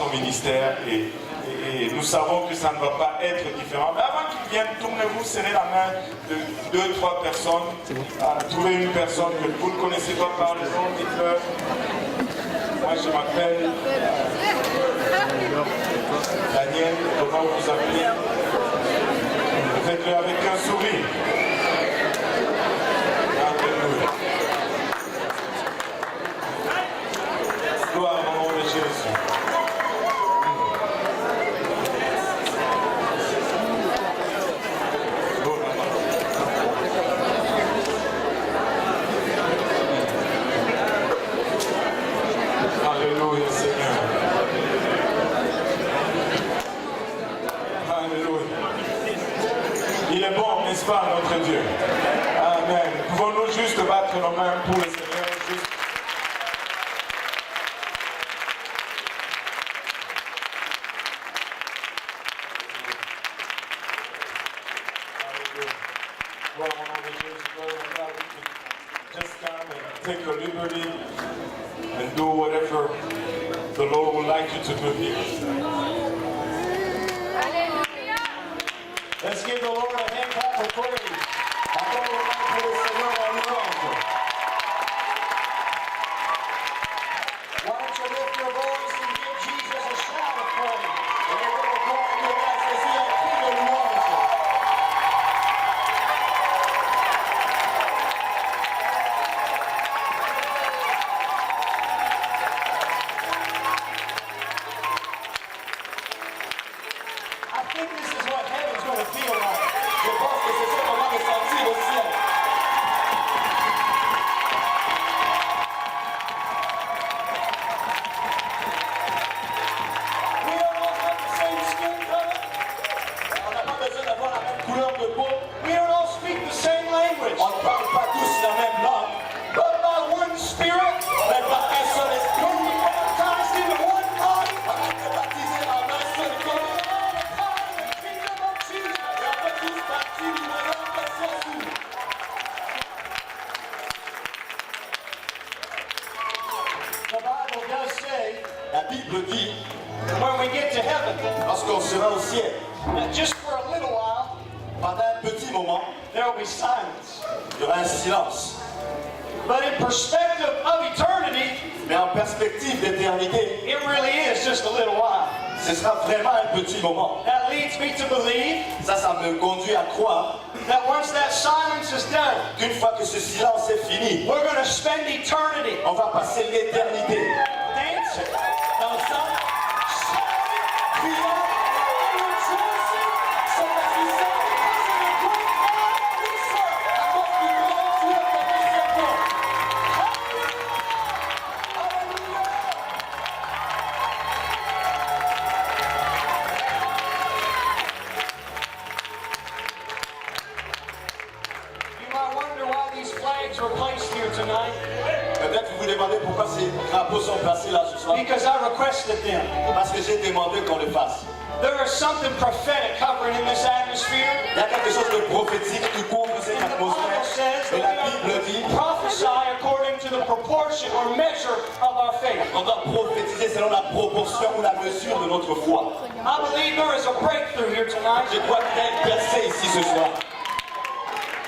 son ministère et nous savons que ça ne va pas être différent. Mais avant qu'il vienne, tournez-vous, serrez la main de 2, 3 personnes. Trouvez une personne que vous ne connaissez pas par le nom, dites-leur. Moi, je m'appelle Daniel, comment vous vous appelez? Faites-le avec un sourire. Alléluia. Gloire au nom de Jésus. Alléluia, Seigneur. Alléluia. Il est bon, n'est-ce pas, notre Dieu? Amen. Pouvons-nous juste battre nos mains pour le Seigneur? Juste... Alléluia. Gloire au nom de Jésus. Just come and take your liberty and do whatever the Lord would like you to do here. Let's give the Lord a hand clap of praise. Accordons pour le Seigneur en louange. Why don't you lift your voice and give Jesus a shout of praise? Et levez vos voix et nous laissez un cri de louange. I think this is what heaven's going to feel like. Je pense que c'est ça qu'on va ressentir au ciel. We don't all have the same skin color. On n'a pas besoin d'avoir la même couleur de peau. We don't all speak the same language. On ne parle pas tous la même langue. But by one spirit, mais par un seul esprit, we are baptized in one body. On a été baptisés en un seul corps. La Bible dit, when we get to heaven, lorsqu'on sera au ciel, that just for a little while, pendant un petit moment, there will be silence. Il y aura un silence. But in perspective of eternity, mais en perspective d'éternité, it really is just a little while. Ce sera vraiment un petit moment. That leads me to believe, ça me conduit à croire, that once that silence is done, qu'une fois que ce silence est fini, we're going to spend eternity. On va passer l'éternité. Dancing, dansant, shouting, criant, rejoicing, so that we say, because of the great God we serve, à cause du grand Dieu que nous servons. Hallelujah! You might wonder why these flags were placed here tonight. Peut-être vous vous demandez pourquoi ces drapeaux sont placés là ce soir. Because I requested them. Parce que j'ai demandé qu'on le fasse. There is something prophetic hovering in this atmosphere. Il y a quelque chose de prophétique qui couvre cette atmosphère. Et la Bible dit, prophesy according to the proportion or measure of our faith. On doit prophétiser selon la proportion ou la mesure de notre foi. I believe there is a breakthrough here tonight. Je crois qu'il y a une percée ici ce soir.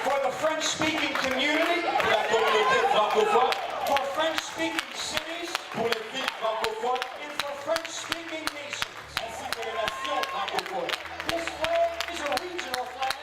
For the French-speaking community, pour la communauté francophone, for French-speaking cities, pour les villes francophones, and for French-speaking nations, ainsi que les nations francophones. This flag is a regional flag.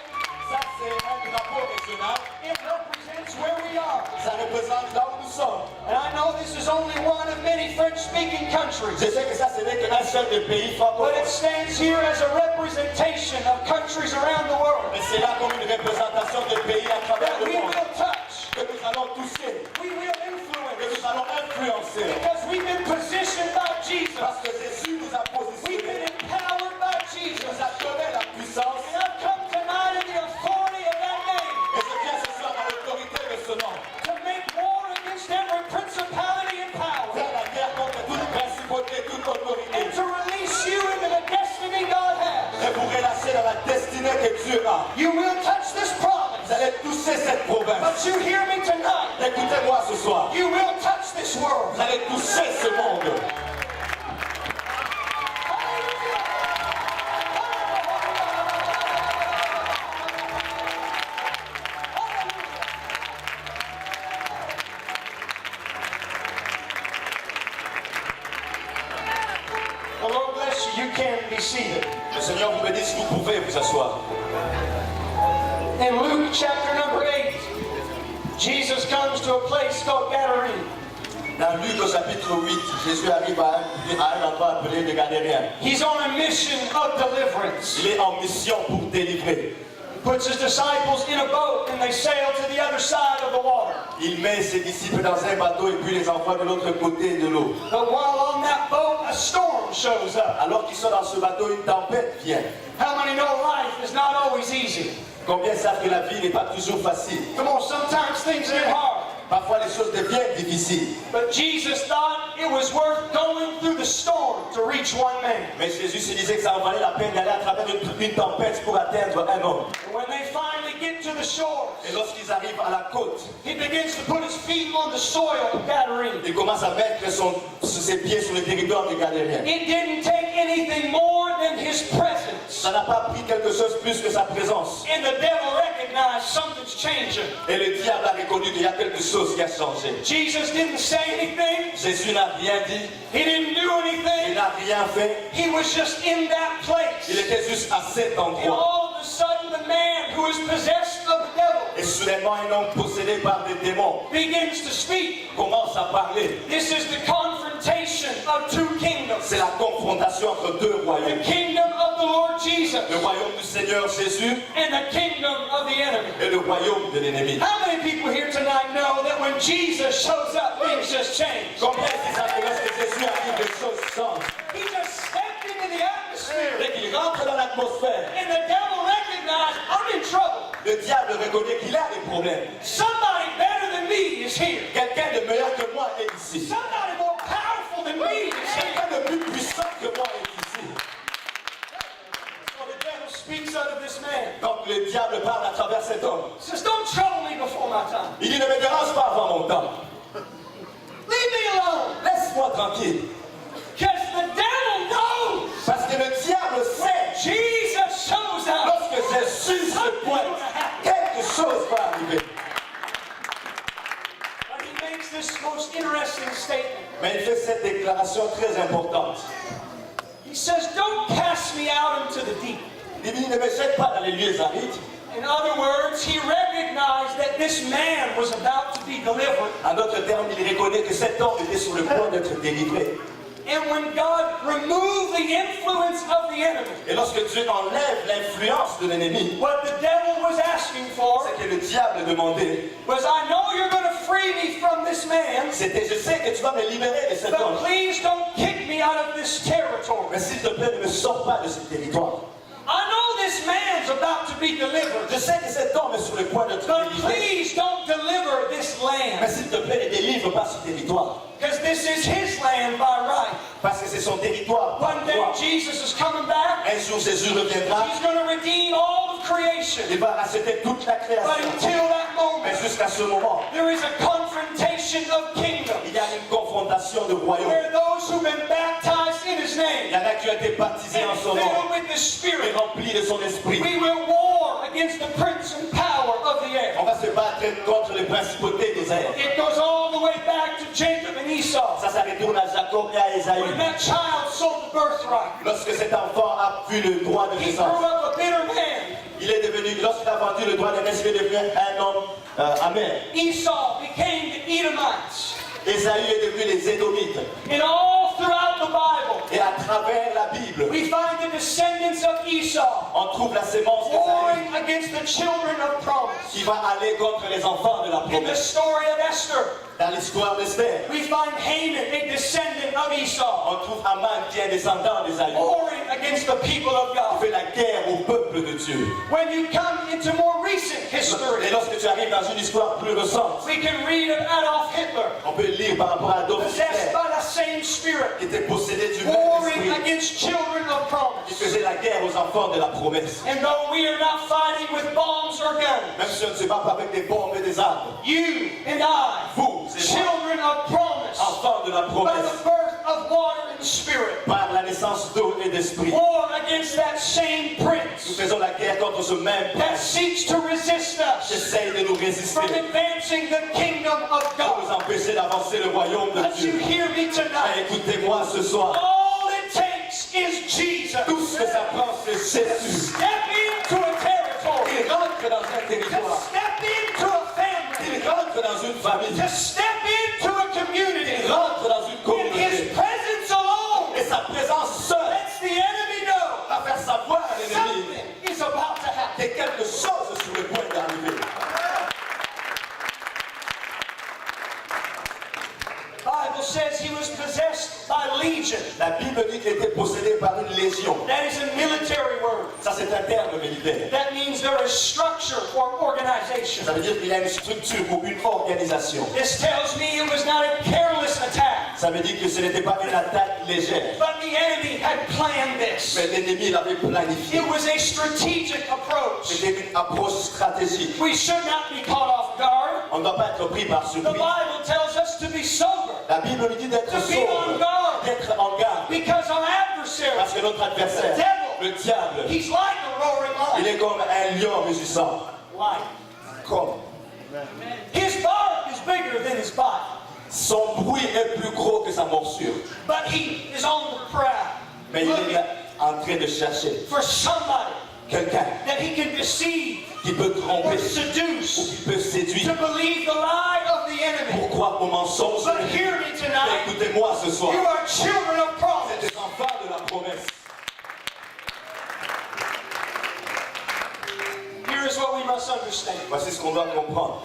Ça, c'est un drapeau régional. It represents where we are. Ça représente là où nous sommes. And I know this is only one of many French-speaking countries. Je sais que ça, ce n'est qu'un seul des pays francophones. But it stands here as a representation of countries around the world. Mais c'est là comme une représentation des pays à travers le monde. Que nous allons toucher. We will influence. Que nous allons influencer. Because we've been positioned by Jesus. Parce que Jésus nous a positionnés. We've been empowered by Jesus. Nous a donné la puissance. And I've come tonight in the authority of that name. Et je viens ce soir dans l'autorité de ce nom. To make war against every principality and power. Faire la guerre contre toute principauté, toute autorité. And to release you into the destiny God has. Et vous relâcher dans la destinée que Dieu a. You will touch this province. Vous allez toucher cette province. But you hear me tonight. Écoutez-moi ce soir. You will touch this world. Vous allez toucher ce monde. The Lord bless you. You can be seated. Le Seigneur vous bénisse, vous pouvez vous asseoir. In Luke chapter number 8, Jesus comes to a place called Gadarene. Dans Luc au chapitre 8, Jésus arrive à un endroit appelé les Gadaréens. He's on a mission of deliverance. Il est en mission pour délivrer. He puts his disciples in a boat and they sail to the other side of the water. Il met ses disciples dans un bateau et puis les envoie de l'autre côté de l'eau. But while on that boat, a storm shows up. Alors qu'ils sont dans ce bateau, une tempête vient. How many know life is not always easy? Combien savent que la vie n'est pas toujours facile? Come on, sometimes things get hard. Parfois les choses deviennent difficiles. But Jesus thought it was worth going through the storm to reach one man. Mais Jésus se disait que ça en valait la peine d'aller à travers une tempête pour atteindre un homme. And when they finally get to the shore, et lorsqu'ils arrivent à la côte, he begins to put his feet on the soil of Gadarene. Il commence à mettre ses pieds sur le territoire de Gadaréens. It didn't take anything more than his presence. Ça n'a pas pris quelque chose plus que sa présence. And the devil recognized something's changing. Et le diable a reconnu qu'il y a quelque chose qui a changé. Jesus didn't say anything. Jésus n'a rien dit. He didn't do anything. Il n'a rien fait. He was just in that place. Il était juste à cet endroit. And all of a sudden, the man who is possessed of the devil, et soudainement un homme possédé par des démons, begins to speak. Commence à parler. This is the confrontation of two kingdoms. C'est la confrontation entre deux royaumes. The kingdom of the Lord Jesus. Le royaume du Seigneur Jésus. And the kingdom of the enemy. Et le royaume de l'ennemi. How many people here tonight know that when Jesus shows up, things just change? Combien de savent que lorsque Jésus arrive, les choses changent? He just stepped into the atmosphere. Dès qu'il rentre dans l'atmosphère. And the devil recognized, I'm in trouble. Le diable reconnaît qu'il a des problèmes. Somebody better than me is here. Quelqu'un de meilleur que moi est ici. Somebody more powerful than me is here. Quelqu'un de plus puissant que moi est ici. So the devil speaks out of this man. Donc le diable parle à travers cet homme. He says, don't trouble me before my time. Il dit, ne me dérange pas avant mon temps. Leave me alone. Laisse-moi tranquille. Because the devil knows. Parce que le diable sait. Jesus shows up. Lorsque Jésus se pointe, quelque chose va arriver. But he makes this most interesting statement. Mais il fait cette déclaration très importante. He says, "Don't cast me out into the deep." Il dit, ne me jette pas dans les lieux arides. In other words, he recognized that this man was about to be delivered. En d'autres termes, il reconnaît que cet homme était sur le point d'être délivré. And when God removed the influence of the enemy, et lorsque Dieu enlève l'influence de l'ennemi, what the devil was asking for, c'est que le diable demandait, was, I know you're going to free me from this man, c'était, je sais que tu vas me libérer de cet homme, but please don't kick me out of this territory. Mais s'il te plaît, ne me sors pas de ce territoire. I know this man's about to be delivered. Je sais que cet homme est sur le point d'être délivré. But please don't deliver this land. Mais s'il te plaît, ne délivre pas ce territoire. Because this is his land by right. Parce que c'est son territoire. One day Jesus is coming back. Un jour Jésus reviendra. He's going to redeem all of creation. Il va racheter toute la création. But until that moment, mais jusqu'à ce moment, there is a confrontation of kingdoms. Il y a une confrontation de royaumes. Where those who've been baptized in his name, il y en a qui ont été baptisés en son nom, filled with the Spirit, remplis de son esprit. We will war against the prince and power of the air. On va se battre contre les principautés des airs. It goes all the way back to Jacob and Esau. Ça retourne à Jacob et à Ésaü. When that child sold the birthright, lorsque cet enfant a vu le droit de naissance, he grew up a bitter man. Il est devenu, lorsqu'il a vendu le droit de naissance, il est devenu un homme amer. Esau became the Edomites. Ésaü est devenu les Édomites. And all throughout the Bible, et à travers la Bible, we find the descendants of Esau. On trouve la sémence warring against the children of promise. Qui va aller contre les enfants de la promesse. In the story of Esther, dans l'histoire d'Esther, we find Haman, a descendant of Esau. On trouve Haman qui est un descendant d'Ésaü. Warring against the people of God. Qui fait la guerre au peuple de Dieu. When you come into more recent history, et lorsque tu arrives dans une histoire plus récente, we can read of Adolf Hitler. On peut lire par rapport à Adolf Hitler. Possessed by the same spirit. Qui était possédé du même esprit. Warring against children of promise. Qui faisait la guerre aux enfants de la promesse. And though we are not fighting with bombs or guns, même si on ne se bat pas avec des bombes et des armes, you and I, vous, children of promise, enfants de la promesse, by the birth of water and spirit, par la naissance d'eau et d'esprit, war against that same prince, nous faisons la guerre contre ce même prince, that seeks to resist us, essaye de nous résister, from advancing the kingdom of God, pour nous empêcher d'avancer le royaume de Dieu. You hear me tonight? Écoutez-moi ce soir. All it takes Tout ce que ça prend, c'est Jésus. Step into a territory. Il rentre dans un To territoire. step into a family. Il rentre dans une famille. To step into a community. Il rentre dans une In communauté. his presence alone. Et sa présence seule Lets the enemy know va faire savoir à l'ennemi something is about to happen. que quelque chose est sur le point d'arriver. The Bible says he was possessed by legion. La Bible dit qu'il était possédé par une légion. That is a military word. Ça, c'est un terme militaire. That means there is structure or organization. Ça veut dire qu'il y a une structure ou une organisation. This tells me it was not a careless attack, Ça veut dire que ce n'était pas une attaque légère. but the enemy had planned this. Mais l'ennemi l'avait planifié. It was a strategic approach. C'était une approche stratégique. We should not be caught off guard. On ne doit pas être pris par The surprise. Bible tells us to be sober, La Bible nous dit d'être to be on sobre, guard, d'être en garde. because our adversary, Parce que notre adversaire, le diable, he's like a roaring il lion. est comme un lion rugissant. Comme. His bark is bigger than his bite, Son bruit est plus gros que sa morsure. but he is on the prowl, Mais il est looking là en train de chercher for somebody quelqu'un that he can deceive qui peut or tromper ou seduce qui peut to séduire believe the lie of the enemy. pour croire au mensonge. But hear me Mais tonight, écoutez-moi ce soir. you are children of promise. Des enfants de la promesse. Here is what we must understand. Voici ce qu'on doit comprendre.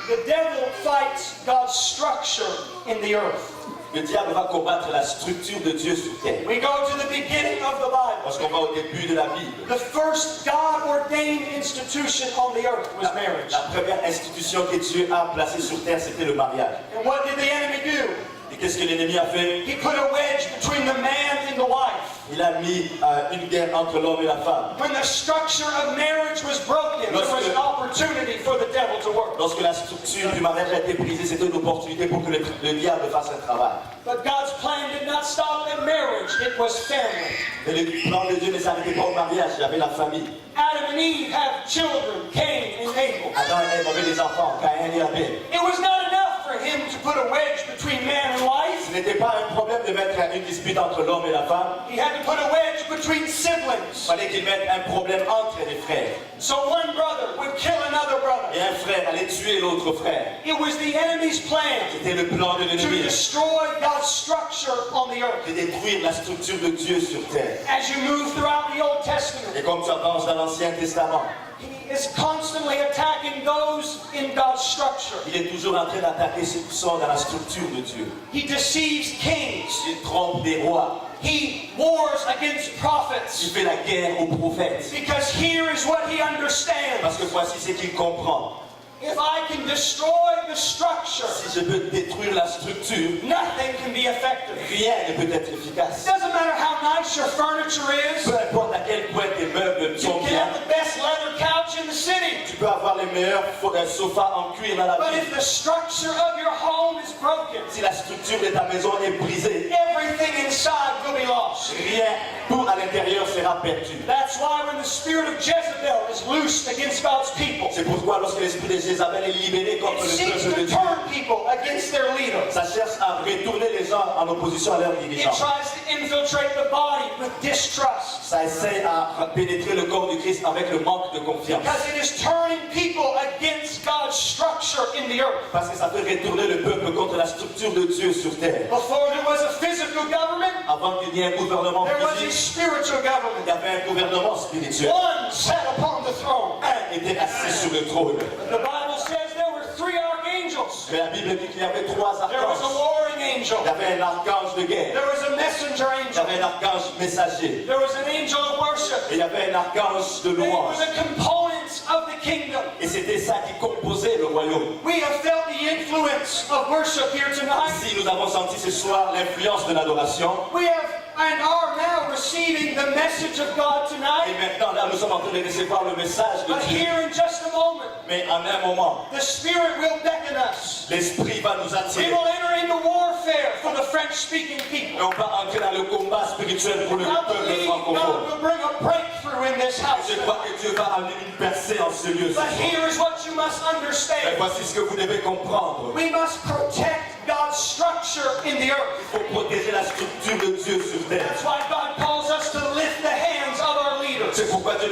The devil fights God's structure in the earth. Le diable va combattre la structure de Dieu sur terre. We go to the beginning of the Bible. Lorsqu'on va au début de la Bible, The first God-ordained institution on the earth was marriage. la première institution que Dieu a placée sur terre, c'était le mariage. And what did the enemy do? Et qu'est-ce que l'ennemi a fait? He put a wedge between the man and the wife. Il a mis une guerre entre l'homme et la femme. When the structure of marriage was broken, there was an opportunity for the devil to work. Lorsque la structure du mariage a été brisée, c'était une opportunité pour que le diable fasse un travail. But God's plan did not stop at marriage. It was family. Et le plan de Dieu ne s'arrêtait pas au mariage, il y avait la famille. Adam and Eve have children, Cain and Abel. Adam et Ève avaient des enfants, Caïn et Abel. It was not enough for him to put a wedge between man and wife. Ce n'était pas un problème de mettre une dispute entre l'homme et la femme. He had to put a wedge between Il siblings. fallait qu'il mette un problème entre les frères. So one brother would kill another brother. Et un frère allait tuer l'autre frère. It was the enemy's plan C'était le plan de to l'ennemi destroy God's structure on the earth. de détruire la structure de Dieu sur terre. As you move throughout the Old Testament, Et comme tu avances dans l'Ancien Testament, he is constantly attacking those in God's structure. il est toujours en train d'attaquer ceux qui sont dans la structure de Dieu. He deceives kings. Il trompe des rois. He wars against Il prophets. fait la guerre aux prophètes. Because here is what he understands. Parce que voici ce qu'il comprend. If I can destroy the structure, Si je peux détruire la structure, nothing can be effective. rien ne peut être It efficace. doesn't matter how nice your furniture is. Peu importe à quel point tes meubles You sont can bien, have the best leather couch in the city. tu peux avoir les meilleurs sofas en cuir dans la But ville. if the structure of your home is broken, Si la structure de ta maison est brisée, everything inside will be lost. rien, tout à l'intérieur sera perdu. That's why when the spirit of Jezebel is loosed against God's people, C'est pourquoi lorsque l'esprit de Jézabel est libéré contre it le seeks peuple de to Dieu, turn people against their leader. ça cherche à retourner les gens en opposition à leurs It dirigeants. tries to infiltrate the body with distrust. Ça essaie à pénétrer le corps du Christ avec le manque de confiance. Because it is turning people against God's structure in the earth. Parce que ça peut retourner le peuple contre la structure de Dieu sur terre. Before there was a physical government, Avant qu'il y ait un gouvernement there was a physique, spiritual il y government. avait un gouvernement spirituel. One sat upon the throne. Un était assis sur le trône. The Bible says there were three archangels. Mais la Bible dit qu'il y avait trois There was a archanges. warring angel. Il y avait un archange de guerre. There was a messenger Il y angel. avait un archange messager. There was an angel of worship. Et il y avait un archange de They were louange. the components of the kingdom. Et c'était ça qui composait le royaume. We have felt the influence of worship here tonight. Ici, nous avons senti ce soir l'influence de l'adoration. We have and are now receiving the message of God Et tonight. maintenant, là, nous sommes en train de recevoir le message de But Dieu. here in just a moment, Mais en un moment, the Spirit will beckon us. l'Esprit va nous We attirer. will enter into warfare for the French-speaking Et people. on va entrer dans le combat spirituel pour le I peuple believe God francophone. will bring a breakthrough in this house. Je crois que Dieu va amener une percée en ce lieu. ce But soir. here is what you must Et understand. voici ce que vous devez comprendre. We must protect God's structure in the earth. Il faut protéger la structure de Dieu sur terre. That's why God calls us to lift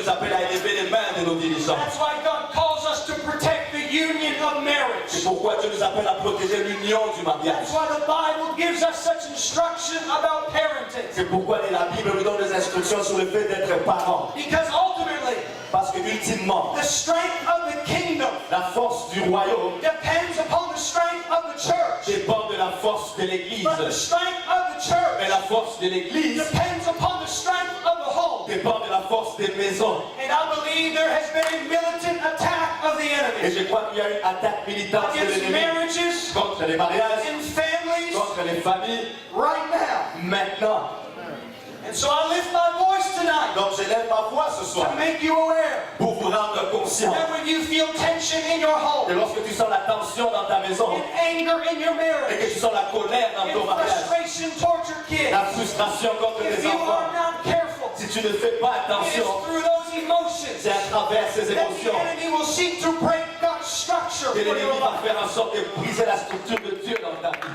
nous appelle à élever les mains de nos dirigeants. That's why God calls us to protect the union of marriage. C'est pourquoi Dieu nous appelle à protéger l'union du mariage. That's why the Bible gives us such instruction about parenting. C'est pourquoi la Bible nous donne des instructions sur le fait d'être parent. Because ultimately, Parce que ultimement, the strength of the kingdom la force du royaume depends upon the strength of the church. dépend de la force de l'Église. But the strength of the church Mais la force de l'Église depends upon the strength of the home. dépend de la force des maisons. And I believe there has been a militant attack of the Et enemy je crois qu'il y a une attaque militante de against l'ennemi marriages contre les mariages, and families contre les familles, right now. maintenant. And so I lift my voice tonight Donc j'élève ma voix ce soir to make you aware pour vous rendre conscient that when you feel tension in your que home, lorsque tu sens la tension dans ta maison and anger in your et que marriage, tu sens la colère dans and ton mariage, frustration towards your kids, la frustration contre if tes you enfants, are not careful, si tu ne fais pas it is attention, through those emotions c'est à travers ces that the émotions enemy will seek to break God's structure que for l'ennemi your va life. faire en sorte de briser la structure de Dieu dans ta vie.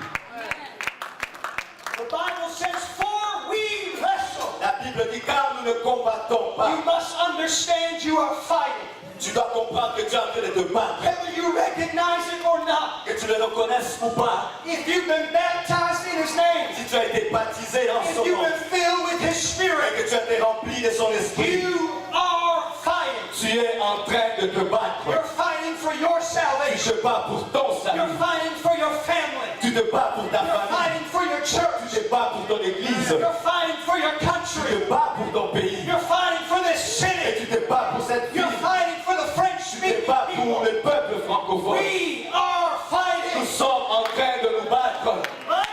The Bible says, for we wrestle. La Bible dit car nous ne combattons pas. You must understand you are fighting. Tu dois comprendre que tu es en train de te battre, Whether you recognize it or not. que tu le reconnaisses ou pas. If you've been baptized in His name, Si tu as été baptisé dans if son you've nom been filled with His et Spirit, que tu as été rempli de son esprit, you are fighting. tu es en train de te battre. You're fighting for your Tu salvation. te bats pour ton You're salut. fighting for your family. Tu te bats pour ta You're famille. fighting for your Tu church. te bats pour ton église. You're fighting for your Tu country. te bats pour ton pays. You're fighting for this Et city. tu te bats pour cette ville. You're fighting for the Tu te French-speaking bats pour people. le peuple francophone. We are Nous fighting. sommes en train de nous battre. Right?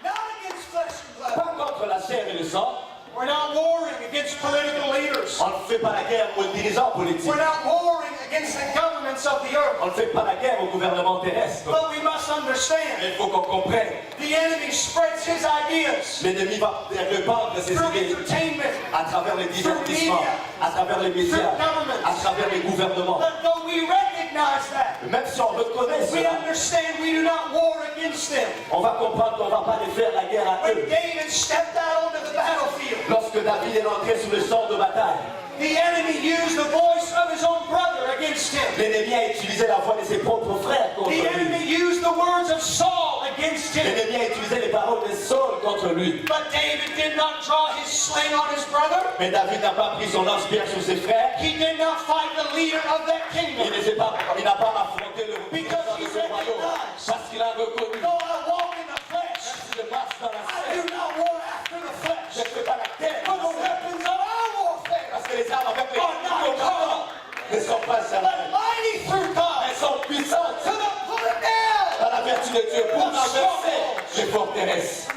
Not against flesh and blood. Pas contre la chair et le sang. We're not warring against political leaders. On ne fait pas la guerre aux dirigeants politiques. We're not warring against the governments of the earth. On ne fait pas la guerre au gouvernement terrestre. But we must Mais understand, il faut qu'on comprenne. the enemy spreads his ideas L'ennemi va répandre ses through idées entertainment. à travers les divertissements, à travers les médias, à travers les gouvernements. But though we recognize that, Même si on reconnaît we cela, understand we do not war against them. on va comprendre qu'on ne va pas les faire la guerre à When eux. David stepped out onto the battlefield, Lorsque David est rentré sur le champ de bataille, the enemy used the voice of his own brother against him. l'ennemi a utilisé la voix de ses propres frères contre The lui. enemy used the words of Saul against him. L'ennemi a utilisé les paroles de Saul contre lui. But David did not draw his sling on his brother. Mais David n'a pas pris son lance-pierre sur ses frères. He did not fight the leader of that kingdom. Il n'a pas affronté le Because représentant he de ce royaume. recognized, Parce qu'il a reconnu. though I walk in the flesh, Je marche dans la I chair. do not war after the Je flesh. ne fais pas la guerre. For the weapons of our warfare Parce que les armes avec lesquelles are nous not combattons carnal, ne sont pas but charnelles. mighty through God Elles sont puissantes to the pulling down. dans la vertu de Dieu pour renverser les forteresses.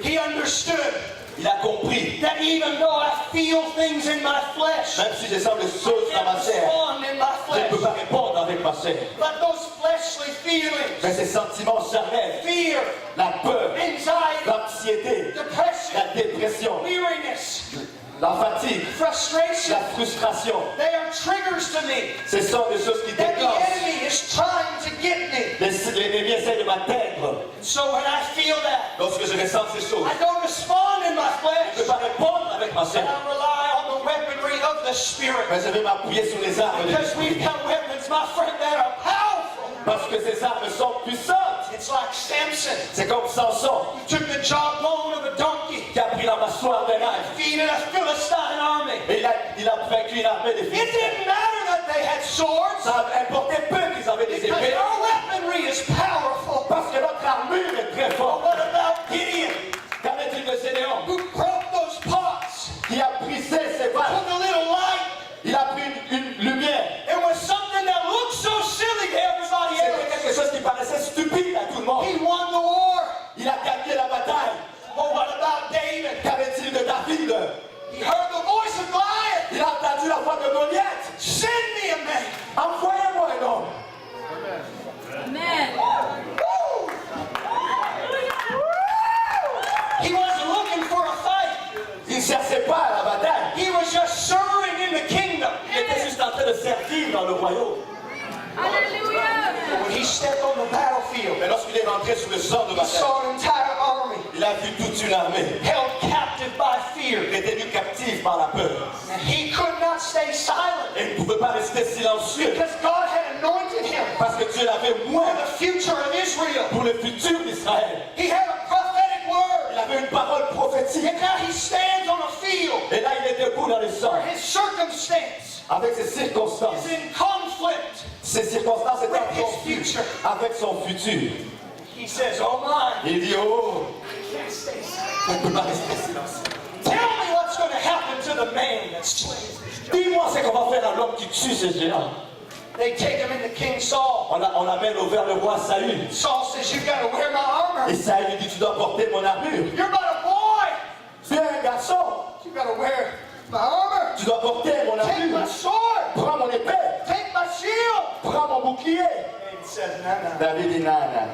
He understood Il a compris. that even though I feel things in my flesh, Même si je sens des choses I dans ma can't chair, respond in my je ne peux flesh. pas répondre avec ma chair. But those fleshly feelings, Mais ces sentiments charnels, fear, la peur, anxiety, l'anxiété, depression, la dépression, weariness, la fatigue, frustration, la frustration, they are triggers to me ce sont des choses qui that the déclenchent. enemy is trying to get me. L'ennemi essaie de m'atteindre. So when I feel that, Lorsque je ressens ces choses, I don't respond in my je ne peux flesh, pas répondre avec ma but chair. I rely on the weaponry of the Spirit. Mais je vais m'appuyer sur les armes de Because we've l'esprit. got weapons, my friend, that are powerful. Parce que ces armes sont puissantes. It's like Samson. C'est comme Samson He took the jawbone of a donkey, qui a pris la mâchoire d'un âne. defeated a Philistine army. Et il a vaincu une armée de It Philistins. didn't matter that they had swords, Ça importait peu qu'ils avaient des because épées. our weaponry is powerful. Parce que notre armure est très But forte. what about Gideon, Qu'en est-il de Gédéon who broke those pots, qui a brisé ses balles? took a little light, Il a pris une lumière. it was something that looked so silly to everybody C'était quelque else. chose qui paraissait stupide à tout le monde. He won the war. Il a gagné la bataille. But what about David? Qu'en est-il de David? He heard the voice of Goliath. Il a entendu la voix de Goliath. Send me a man. Envoyez-moi un homme. Amen. Woo! He wasn't looking for a fight. Il ne cherchait pas la bataille. He was just serving in the kingdom. Il était juste en train de servir dans le royaume. Hallelujah. When he Mais lorsqu'il est rentré sur le champ de he bataille, saw an entire army il a vu toute une armée held captive by fear. retenue captive par la peur. And he could not stay silent Et il ne pouvait pas rester silencieux because God had anointed him parce que Dieu l'avait for moins the future of Israel. pour le futur d'Israël. He had a prophetic Il word. avait une parole prophétique. And now he stands on a field Et là, il est debout dans le champ where his circumstance avec ses circonstances. is in conflict Ses circonstances étaient with en his conflit future. avec son futur. He says, oh my, Il dit, oh, I can't stay silent. on ne peut pas rester silencieux. Tell me what's going to happen to the man that slays this giant. Dis-moi ce qu'on va faire à l'homme qui tue ces géants. They take him into King Saul. On l'amène vers le roi Saül. Saul says, you got to wear my armor. Et Saül lui dit, tu dois porter mon armure. You're but a boy. Tu es un garçon. You got to wear my armor. Tu dois porter mon Take my armure. sword. Prends mon épée. Take my shield. Prends mon bouclier. David says, no, no. David dit, non, non.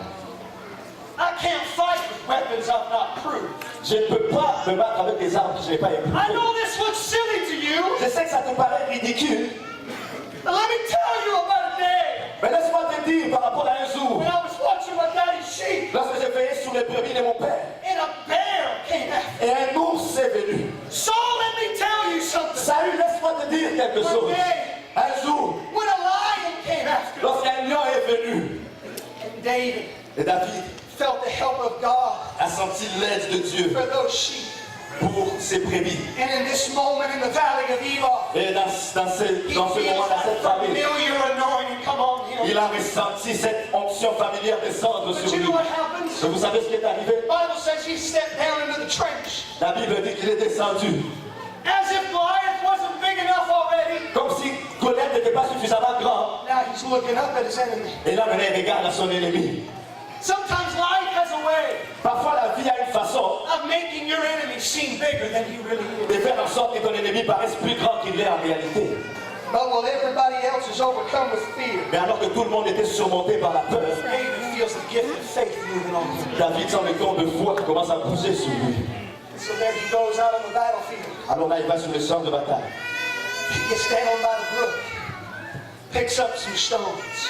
I can't fight with weapons I've not proved. Je ne peux pas me battre avec des armes que je n'ai pas I éprouvées. know this looks silly to you, Je sais que ça te paraît ridicule. but let me tell you about a day Mais laisse-moi te dire par rapport à un jour. when I was watching my daddy's sheep Lorsque je veillais sur les brebis de mon père. and a bear came after. Et un ours est venu. So let me tell you something. Salut, laisse-moi te dire quelque chose. Un jour, When a lion came after, lorsqu'un lion est venu, and David et David felt the help of God a senti l'aide de Dieu for those sheep. pour ses brebis. And in this moment in the valley of Elah, Et dans ce he moment, feels dans that cette famille, familiar anointing come on him. il a ressenti cette onction familière descendre But sur you lui. know what happens? Et vous savez ce qui est arrivé? The Bible says he stepped down into the trench. La Bible dit qu'il est descendu. As if Goliath wasn't big enough already. Comme si Goliath n'était pas suffisamment grand. Now he's looking up at his enemy. Et là, maintenant, il regarde à son ennemi. Sometimes life has a way Parfois, la vie a une façon of making your enemy seem bigger than he really de is. faire en sorte que ton ennemi paraisse plus grand qu'il l'est en réalité. But while everybody else is overcome with fear, Mais alors que tout le monde était surmonté par la peur, David feels the gift of faith moving on him. David sent le don de foi qui commence à bouger sur lui. So there he goes out on the battlefield. Alors là, il va sur le champ de bataille. He gets down by the brook, picks up some stones,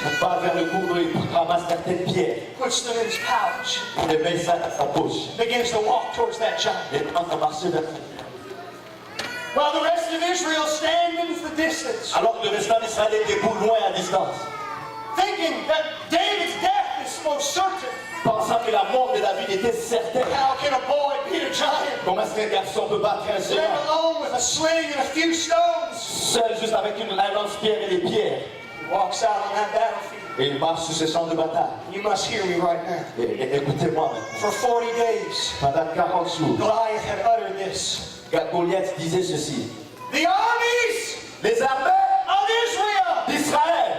Il va vers le cours d'eau, il ramasse certaines pierres, puts them in his pouch, il les met ça dans sa poche. begins to walk towards that giant. Et il commence à marcher vers lui. While the rest of Israel stands in the distance, Alors que le restant d'Israël est debout loin à distance, thinking that David's death is most certain. pensant que la mort de David était certaine. How can a boy beat a giant? Comment est-ce qu'un garçon peut battre un Let géant alone with a sling and a few stones. seul, juste avec une lance-pierre et des pierres? He walks out on that battlefield. Et il marche sur ce champ de bataille. You must hear me right now. Et écoutez-moi maintenant. For 40 days, Pendant 40 jours, Goliath had uttered this. Goliath disait ceci. The armies Les armées of Israel. d'Israël.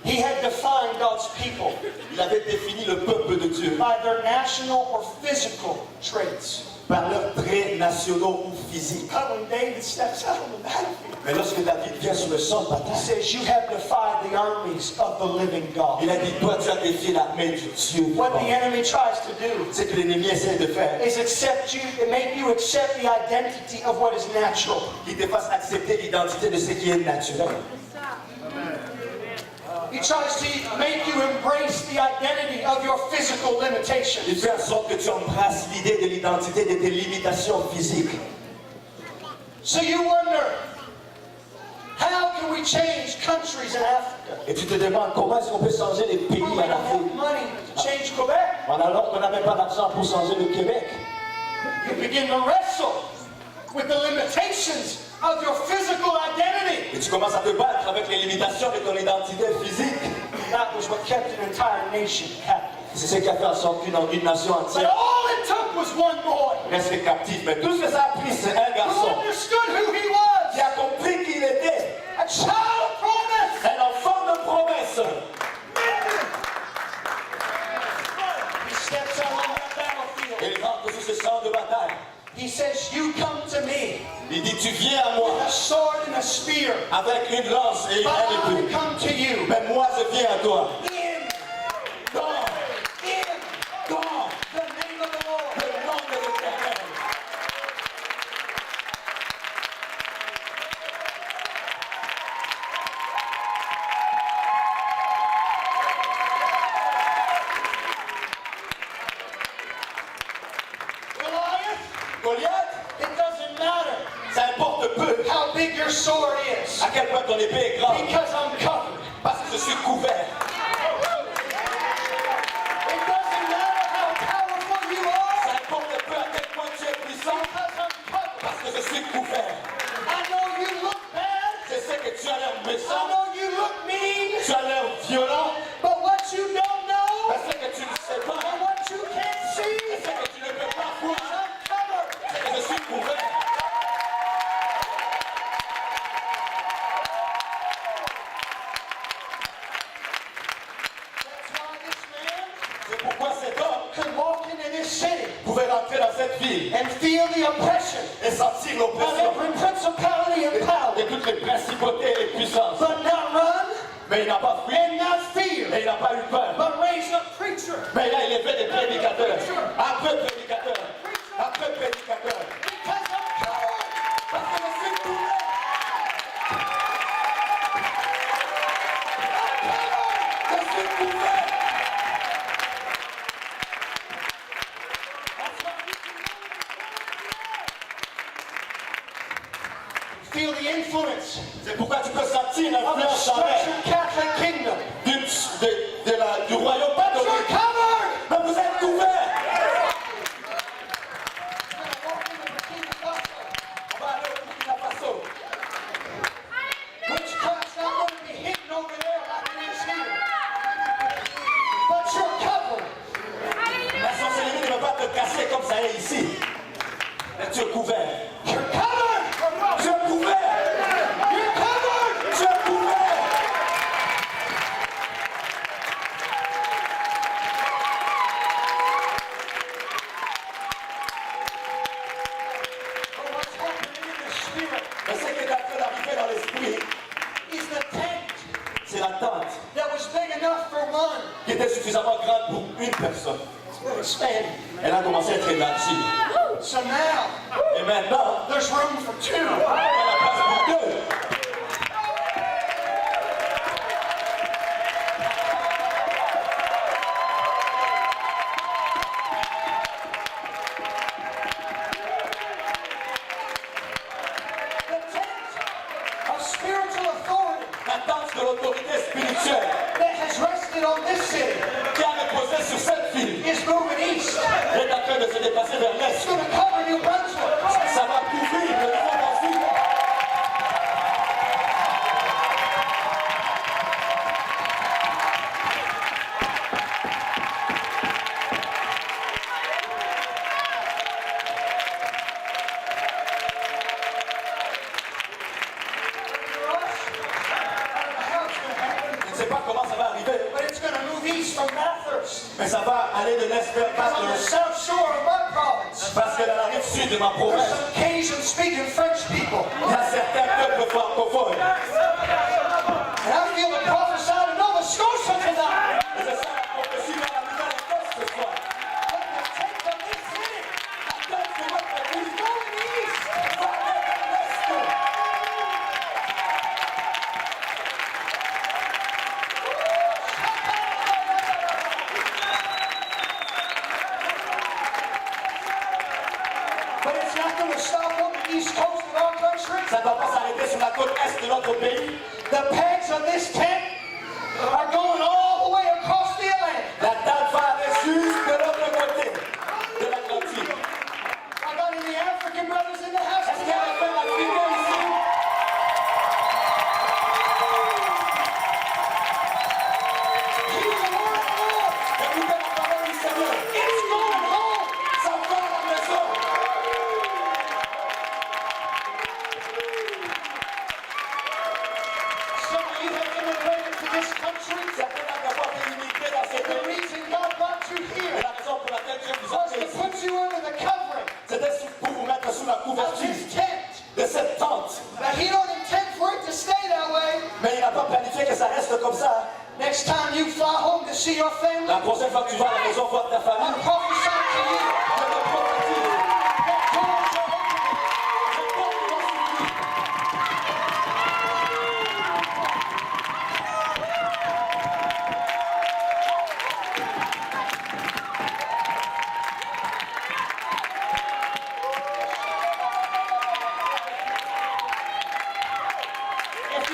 He had defined God's people Il avait défini le peuple de Dieu by their national or physical traits. par leurs traits nationaux ou physiques. But when David steps out on the battlefield, Mais lorsque David vient sur le champ de he bataille, says, you have defied the armies of the living God. il a dit, toi tu as défié l'armée du Dieu What the vivant. enemy tries to do Ce que l'ennemi essaie de faire, is accept you and make you accept the identity of what is natural. qu'il te fasse accepter l'identité de ce qui est naturel. He tries to make you embrace the identity of your physical Il limitations. fait en sorte que tu embrasses l'idée de l'identité de tes limitations physiques. So you wonder, how can we change countries in Africa? Et tu te demandes comment est-ce qu'on peut changer les pays We en don't have Afrique. money to change Quebec. Alors qu'on n'avait pas d'argent pour changer le Québec. You begin to wrestle with the limitations of your physical identity. Et tu commences à te battre avec les limitations de ton identité physique. That was what kept an entire nation captive. C'est ce qui a fait en sorte qu'une nation But entière all it took was one boy reste captive. Mais tout ce que ça a pris, c'est un who garçon understood who he qui was. a compris qui il était. A child of promise. Un enfant de promesse. He steps out on that battlefield. Et il rentre sur ce champ de bataille. He says, you come to me Il dit, tu viens à moi with a sword and a spear, avec une lance et but un I épée. come to you Mais moi, je viens à toi. in Dans the name of the Lord. le nom de l'Éternel. quel point ton épée est grande? Because I'm covered. Parce que je suis couvert. It doesn't matter how powerful you are. Ça importe peu à quel point tu es puissant. Because I'm covered. Parce que je suis couvert. I know you look bad. Je sais que tu as l'air I méchant. know you look mean. Tu as l'air violent. But what you don't know, Mais ce que tu ne sais pas, and what you can't see, ce que tu ne peux pas voir, I'm covered. c'est que je suis couvert. That's why this man C'est pourquoi cet homme could walk into this city pouvait rentrer dans cette ville and feel the oppression et sentir of l'oppression every principality and de power, toutes les principautés et puissances. but not run Mais il n'a pas fui, and not fear, et il n'a pas eu peur. but raise up preacher. Mais il a élevé des prédicateurs. Un peu de prédicateurs. Un peu de prédicateurs. Because I'm covered. Parce que je suis couvert. Je suis couvert. Feel the influence C'est pourquoi tu peux sentir of the l'influence en elle structured Catholic kingdom. du royaume But you're catholique. covered. Mais vous êtes couverts. On va aller au Burkina Faso. Witchcraft's not going to be hidden over there like it is here. But you're covered. La sorcellerie ne va pas te casser comme ça est ici. Mais tu es couvert. You're covered. Tu es couvert. You're covered. Tu es couvert. But what's happening in the spirit Mais ce qui est en train d'arriver dans l'esprit, is the tent c'est la tente that was big enough for one. qui était suffisamment grande pour une personne. It's expanding. Elle a commencé à être élargie. So now Et maintenant, there's room for two. il y a la place pour deux. The tent of spiritual authority La tente de l'autorité spirituelle that has rested on this city qui a reposé sur cette ville is moving east. est en train de se déplacer vers It's l'est. going to cover New Brunswick. Ça va couvrir le Nouveau-Brunswick. For us, I don't know how it's going to happen, Je ne sais pas comment ça va arriver, but it's going to move east from Bathurst. mais ça va aller de l'est vers Because on the Bathurst. south shore of my province, Parce que dans la rive sud de ma there's province, some Cajun-speaking French people. il y a certains peuples francophones. And I feel the prophesy to Nova Scotia tonight. Et c'est ça la prophétie dans la Nouvelle-Écosse ce soir. But the tent of this city La tente de notre is ville going east. va aller vers l'est. But it's not going to stop on the east coast of our country. Ça ne va pas s'arrêter sur la côte est de notre pays. The pegs of this tent are going all the way across the Atlantic. La tente va aller jusque de l'autre côté de l'Atlantique. I got any African brothers in the house Est-ce qu'il y a tonight? des frères africains ici? Hear the word of the Lord. Écoutez la parole du Seigneur. It's going home. Ça va à la maison. Some of you have immigrated to this country. Certains d'avoir été immigrés dans ces The pays. reason God brought you Et here la raison pour laquelle Dieu vous a was fait to ici, put you under the covering c'était pour vous mettre sous la of couverture His tent. de cette tente. But He don't intend for it to stay that way. Mais il n'a pas planifié que ça reste comme ça. Next time you fly home to see your family, La prochaine fois que tu vas à la maison voir ta I famille, prophesy to you je te prophétise. that doors are opening. Je porte mon souffle. If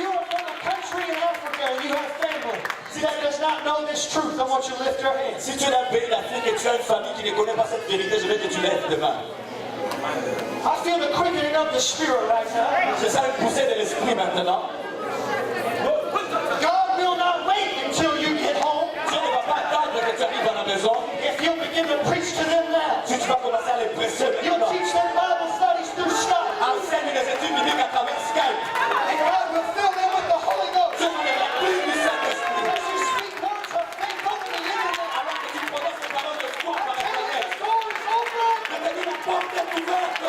that does not know this truth, I want you to lift your hands. Si tu es d'un pays d'Afrique et tu as une famille qui ne connaît pas cette vérité, je veux que tu lèves tes mains. I feel the quickening of the Spirit right now. Je sens une poussée de l'esprit maintenant. God will not wait until you get home. Dieu ne va pas attendre que tu arrives à la maison. If you'll begin to preach to them now, Si tu vas commencer à les presser you'll maintenant, teach them Bible studies through Skype. enseigne les études bibliques à travers Skype. And God will fill them with the Holy Ghost. Dieu va les remplir du Saint-Esprit. As you speak words of faith over the internet, Alors que tu prononces les paroles de foi par tell Internet. the doors open. Je te dis, la porte est ouverte.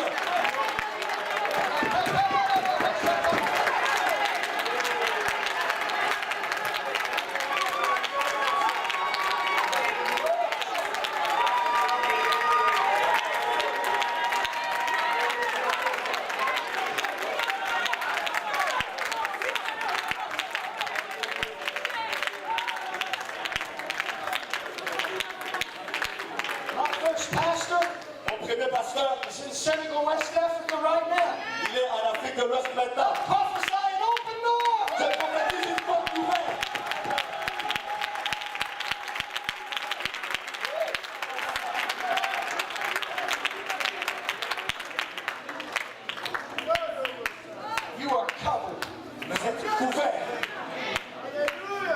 Our first pastor Mon premier pasteur, is in Senegal, West Africa right now. il est en Afrique de l'Ouest maintenant. Prophesy an open door. Je prophétise une porte ouverte. You are covered. Vous êtes couverts.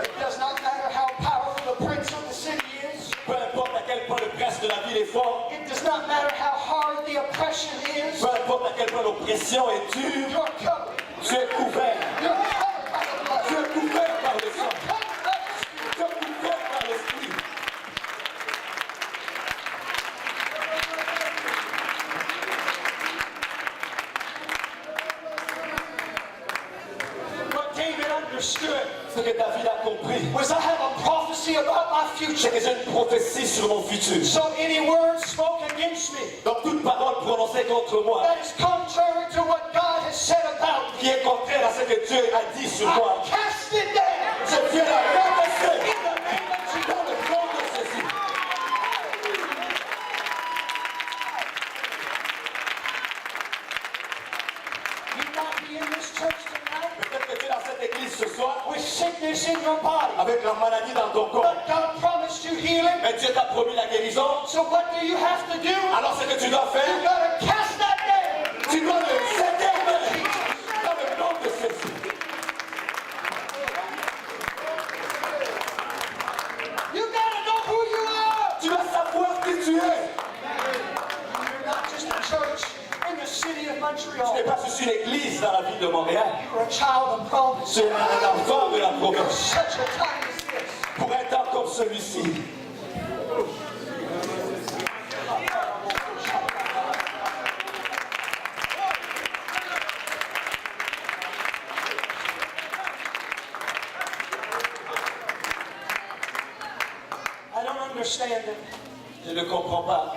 It does not matter how powerful the prince of the city is. Peu importe à quel point le prince de la ville est fort, It does not matter how hard the oppression is. peu importe à quel point l'oppression est dure, You're covered. tu es couvert. You're covered by the blood. Tu es couvert par le sang. Covered by the Spirit. Tu es couvert par l'esprit. What David understood Ce que David a compris, was I have a prophecy about my c'est future. que j'ai une prophétie sur mon futur. So any words spoke against me Donc toute parole prononcée contre moi, that is contrary to what God has said about me, qui est contraire à ce que Dieu a dit sur moi, I cast it down. je viens la renverser In the name of Jesus. dans le nom de Jésus. You might be in this church tonight Peut-être que tu es dans cette église ce soir with sickness in your body. avec la maladie dans ton corps. But God promised you healing. Mais Dieu t'a promis la guérison. So what do you have to do? Alors ce que tu dois You faire, gotta cast that down. tu dois le jeter dans le nom de Jésus. You gotta know who you are. Tu dois savoir qui tu es. You're not just a church in the city of Tu Montreal. n'es pas juste une église dans la ville de Montréal. You're a child of promise. Tu es un enfant de la promesse. Such a time as this. Pour un temps comme celui-ci, I don't understand it. je ne comprends pas.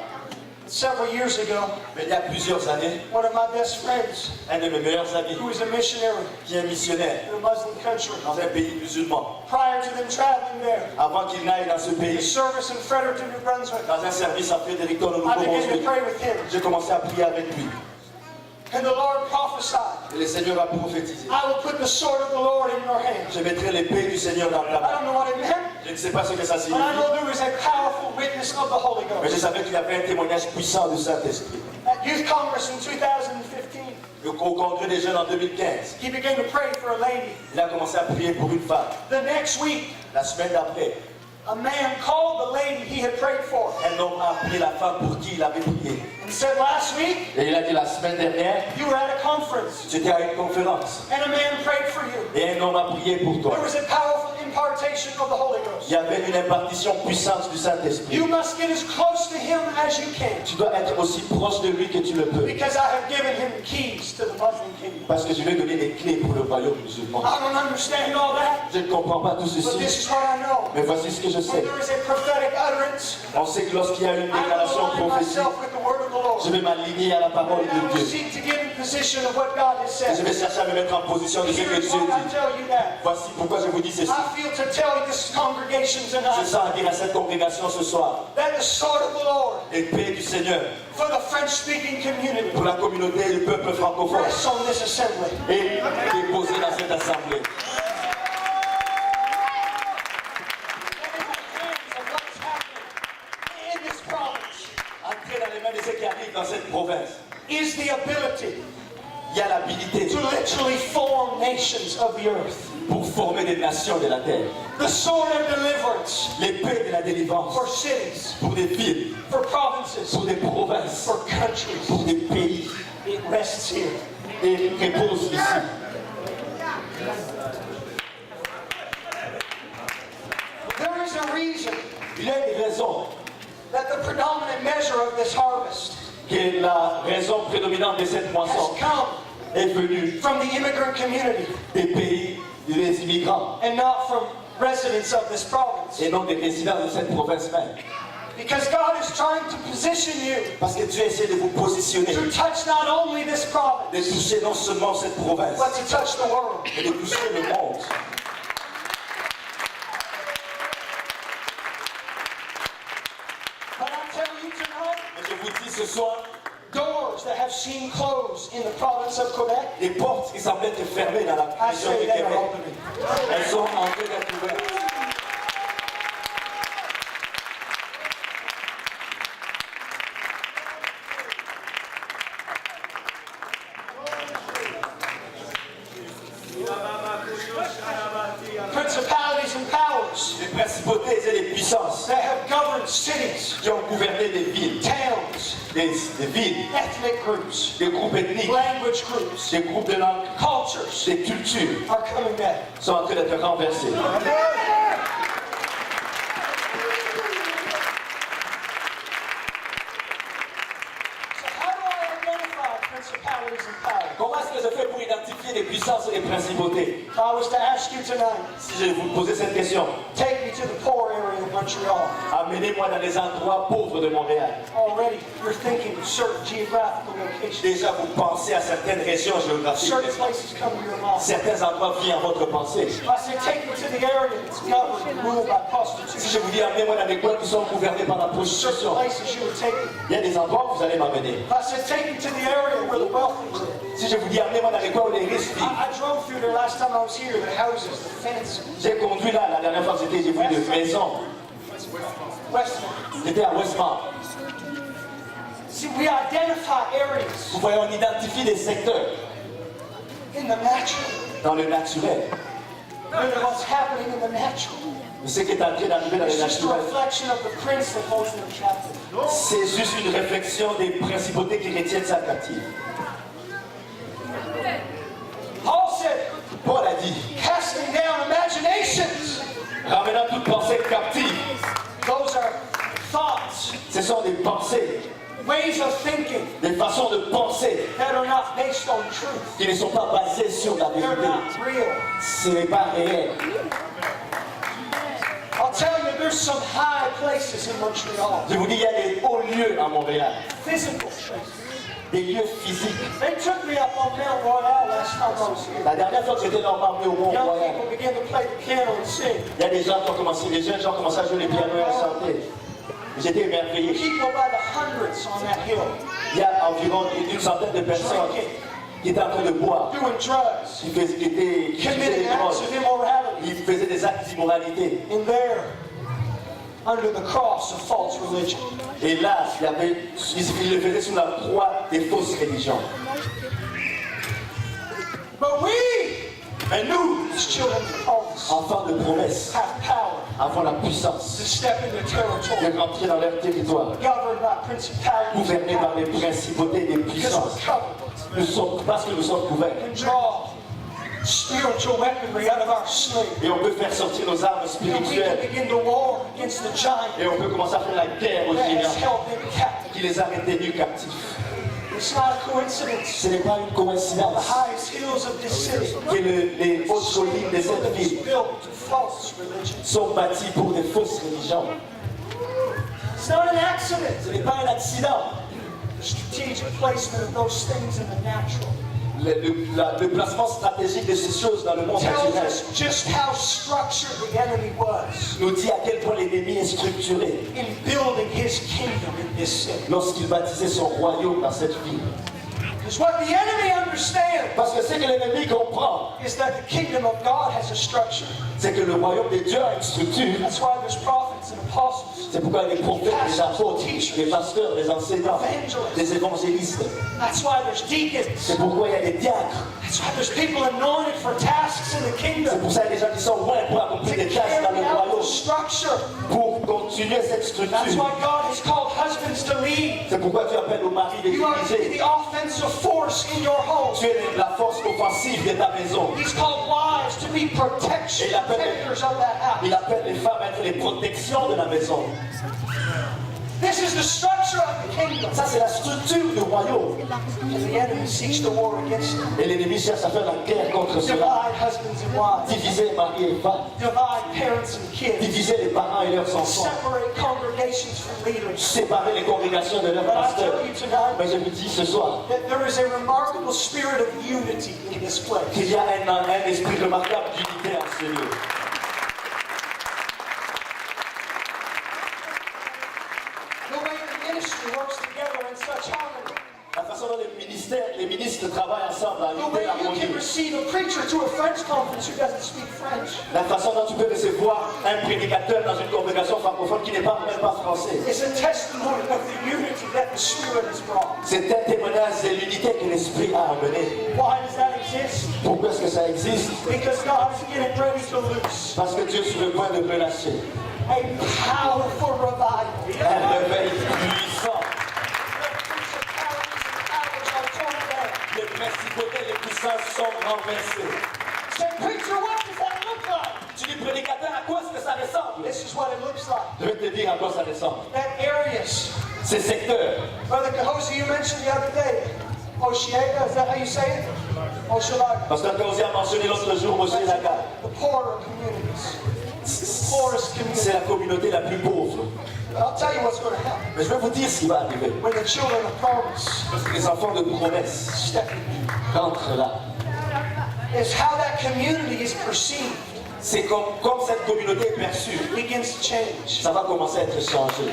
Several years ago, Mais il y a plusieurs années, one of my best friends, un de mes meilleurs amis, who was a missionary qui est missionnaire in a Muslim country, dans un pays musulman, prior to them traveling there, avant qu'il n'aille dans ce a pays, service in Fredericton, New Brunswick, dans un service à Fredericton au I began to Nouveau-Brunswick, pray with him. j'ai commencé à prier avec lui. And the Lord prophesied, Et le Seigneur a prophétisé. I will put the sword of the Lord in your hand. Je mettrai l'épée du Seigneur dans ta I main. don't know what it meant, Je ne sais pas ce que ça but I signifie, know there was a powerful witness of the Holy mais je Ghost. savais qu'il y avait un témoignage puissant du Saint-Esprit. At Youth Congress in 2015, Au congrès des jeunes en 2015, he began to pray for a lady. il a commencé à prier pour une femme. The next week, La semaine d'après, a man called the lady he had prayed for un homme a appelé la femme pour qui il avait prié. and said, last week, Et il a dit la semaine dernière, you were at a conference tu étais à une conférence and a man prayed for you. et un homme a prié pour toi. There was a powerful impartation of the Holy Ghost. Il y avait une impartition puissante du Saint-Esprit. You must get as close to him as you can Tu dois être aussi proche de lui que tu le peux. because I have given him keys to the Muslim kingdom. Parce que je vais donner des clés pour le royaume musulman. I don't understand all that, Je ne comprends pas tout but this ceci, is what I know. mais voici ce que je When sais. there is a prophetic utterance, On sait que lorsqu'il y a une I will déclaration align prophétique, myself with the word of the je Lord. vais m'aligner à la parole And I de will Dieu. seek to get in position of what God has Et je said. vais chercher à me mettre en position de ce que Here's Dieu why I dit. tell you that. Voici pourquoi je vous dis ceci. I feel to tell this congregation Je tonight sens à dire à cette congrégation ce soir, that the sword of the Lord l'épée du Seigneur for the French-speaking community pour la communauté et le peuple francophone rests on this assembly. est déposée dans cette assemblée. nations of the earth. pour former des nations de la terre. The sword of deliverance L'épée de la délivrance for cities, pour des villes, for provinces, pour des provinces, for countries. pour des pays. It rests here. Et repose ici. There is a reason Il y a une raison that the predominant measure of this harvest que la raison prédominante de cette has moisson come est venue from the immigrant community des pays des immigrants and not from residents of this province. et non des résidents de cette province même. Because God is trying to position you Parce que Dieu essaie de vous positionner, to touch not only this de province, toucher non seulement cette province, but to touch the world. mais de toucher le monde. But I'm telling you tonight, Et je vous dis ce soir, doors that have seemed closed in the province of Quebec, les portes qui semblaient être fermées dans la I région say du they are Québec, opening. elles sont en train d'être ouvertes. Principalities and powers Les principautés et les puissances that have governed cities, qui ont gouverné des villes, towns, des villes, ethnic groups, des groupes ethniques, language groups, des groupes de langue, cultures des cultures are coming back. sont en train d'être renversées. So how do I identify principalities and powers? Comment est-ce que je fais pour identifier les puissances et les principautés? If I was to ask you tonight, Si je vous posais cette question, take me to the poor area of Montreal. amenez-moi dans les endroits pauvres de Montréal. Already, you're thinking of certain geographical locations. Déjà, vous pensez à certaines régions géographiques. Certain places come to your mind. Certains endroits viennent en votre pensée. If I say take me to the area that's governed and ruled by Si prostitution, je vous dis amenez-moi dans des coins qui sont gouvernés par la certain prostitution, places you would take me. il y a des endroits où vous allez m'amener. If I said take me to the area where the wealthy live, Si je vous dis amenez-moi dans les coins où les riches vivent, I drove through there last time I was here, the houses, the fences, j'ai conduit là, la dernière fois que j'étais, j'ai vu des maisons. Westmont. J'étais à Westmount. See, we identify areas Vous voyez, on identifie des secteurs in the natural, dans le naturel. and what's happening in the natural. Mais ce qui est en train d'arriver dans le It's just a naturel, reflection of the prince that holds them captive. c'est juste une réflexion des principautés qui retiennent ça captive. Paul said, Paul a dit, casting down imaginations. ramenant toute pensée captive. Those are thoughts, Ce sont des pensées, ways of thinking des façons de penser that are not based on truth. qui ne sont pas basées sur la They're vérité. not real. Ce n'est pas réel. I'll tell you, there's some high places in Montreal. Je vous dis, il y a des hauts lieux à Montréal, Physical places. des lieux physiques. They took me up on Mount Royal last time I was here. La dernière fois que j'étais normalement au Young Mont-Royal, people began to play the piano and sing. il y a des gens qui ont commencé, les jeunes gens ont commencé à jouer les pianos et à chanter. J'étais émerveillé. People by the hundreds on that hill, Il y a environ une centaine de personnes qui étaient en train de boire, doing drugs, qui faisaient des committing acts of drogues, immorality, ils faisaient des actes d'immoralité. and there, under the cross of false religion. Et là, ils le faisaient sous la croix des fausses religions. But we, Mais nous, as children of promise, enfants de promesse, have power avons la puissance to step into territory de rentrer dans leur territoire, governed by principalities gouvernés par les principautés des because puissances. we're covered, Nous sommes, parce que nous sommes couverts. and draw spiritual weaponry out of our sleeve. Et on peut faire sortir nos armes And we can spirituelles. begin to war against the giant Et on peut commencer à faire la guerre aux that has géants held them captive. qui les a retenus captifs. It's not a coincidence. Ce n'est pas une The coïncidence highest hills of this city que les hautes collines de cette is ville built to false religion. sont bâties pour des fausses religions. It's not an accident. Ce n'est pas un accident. The strategic placement of those things in the natural Le placement stratégique de ces choses dans le monde tells naturel us just how structured the enemy was nous dit à quel point l'ennemi est structuré in building his kingdom in this city. lorsqu'il baptisait son royaume dans cette ville. The Because what the enemy understands Parce que ce que l'ennemi comprend, is that the kingdom of God has a structure. c'est que le royaume de Dieu a une structure. That's why there's prophets and apostles. C'est pourquoi les prophètes, les apôtres, les pasteurs, les enseignants, les évangélistes. That's why there's deacons. C'est pourquoi il y a des diacres. That's why there's people anointed for tasks in the C'est kingdom. pour ça qu'il y a des gens qui sont loin pour accomplir To des tâches dans carry le out the royaume, structure. pour continuer cette That's structure. why God has called husbands to lead. C'est pourquoi tu appelles au mari de You are to be diriger. the offensive force in your home. Tu es la force offensive de ta maison. He's called wives to be protectors of that house. Il appelle les femmes à être les protections de la maison. This is the structure of the kingdom. Ça, c'est la structure du royaume. And the enemy seeks to war against it. Et l'ennemi cherche à faire la guerre contre cela. Divide husbands and wives. Diviser mari et femme. Divide parents and kids. Diviser les parents et leurs enfants. Separate congregations from leaders. Séparer les congrégations de leurs But I pasteurs. tell you tonight Mais je vous dis ce soir that there is a remarkable spirit of unity in this place. qu'il y a un esprit remarquable d'unité en ce lieu. The way the ministry works together in such harmony. La façon dont les ministres travaillent ensemble en The unité way et you harmonie. can receive a preacher to a French conference who doesn't speak French. La façon dont tu peux recevoir un prédicateur dans une congrégation francophone qui n'est pas même pas français. It's a testimony of the unity that the Spirit has brought. C'est un témoignage de l'unité que l'Esprit a amené. Why does that exist? Pourquoi est-ce que ça existe? Because God is getting ready to loose Parce que Dieu est sur le point de relâcher a powerful revival. un réveil puissant. Les principautés, les puissances sont renversées. Say, preacher, what does that look like? Tu dis prédicateur, à quoi est-ce que ça ressemble? This is what it looks like. Je vais te dire à quoi ça ressemble. That areas. Ces secteurs, Brother Cahosi, you mentioned the other day. Oshiega, is that how you say it? Oshilaga. Pasteur Kaosi a mentionné l'autre jour aussi la gare. The poorer communities. Poorest communities. C'est la communauté la plus pauvre. I'll tell you what's going to happen. Mais je vais vous dire ce qui va arriver. When the children of promise Parce que les enfants de promesse step in, rentrent là. is how that community is perceived C'est comme cette communauté est perçue. begins to change. Ça va commencer à être changé.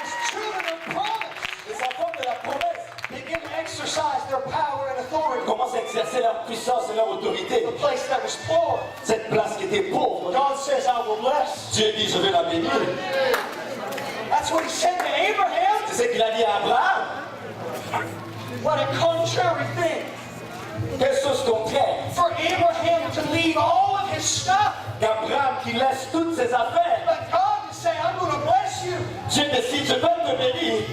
As children of promise Les enfants de la promesse begin to exercise their power and authority, commencent à exercer leur puissance et leur autorité. the place that was poor, Cette place qui était pauvre, God says, I will bless. Dieu dit je vais la bénir. That's what he said to Abraham. C'est ce qu'il a dit à Abraham. What a contrary thing. Quelque chose contraire. For Abraham to leave all of his stuff, Qu'Abraham qui laisse toutes ses affaires, but God to say, I'm going to bless you. Dieu décide je vais te bénir.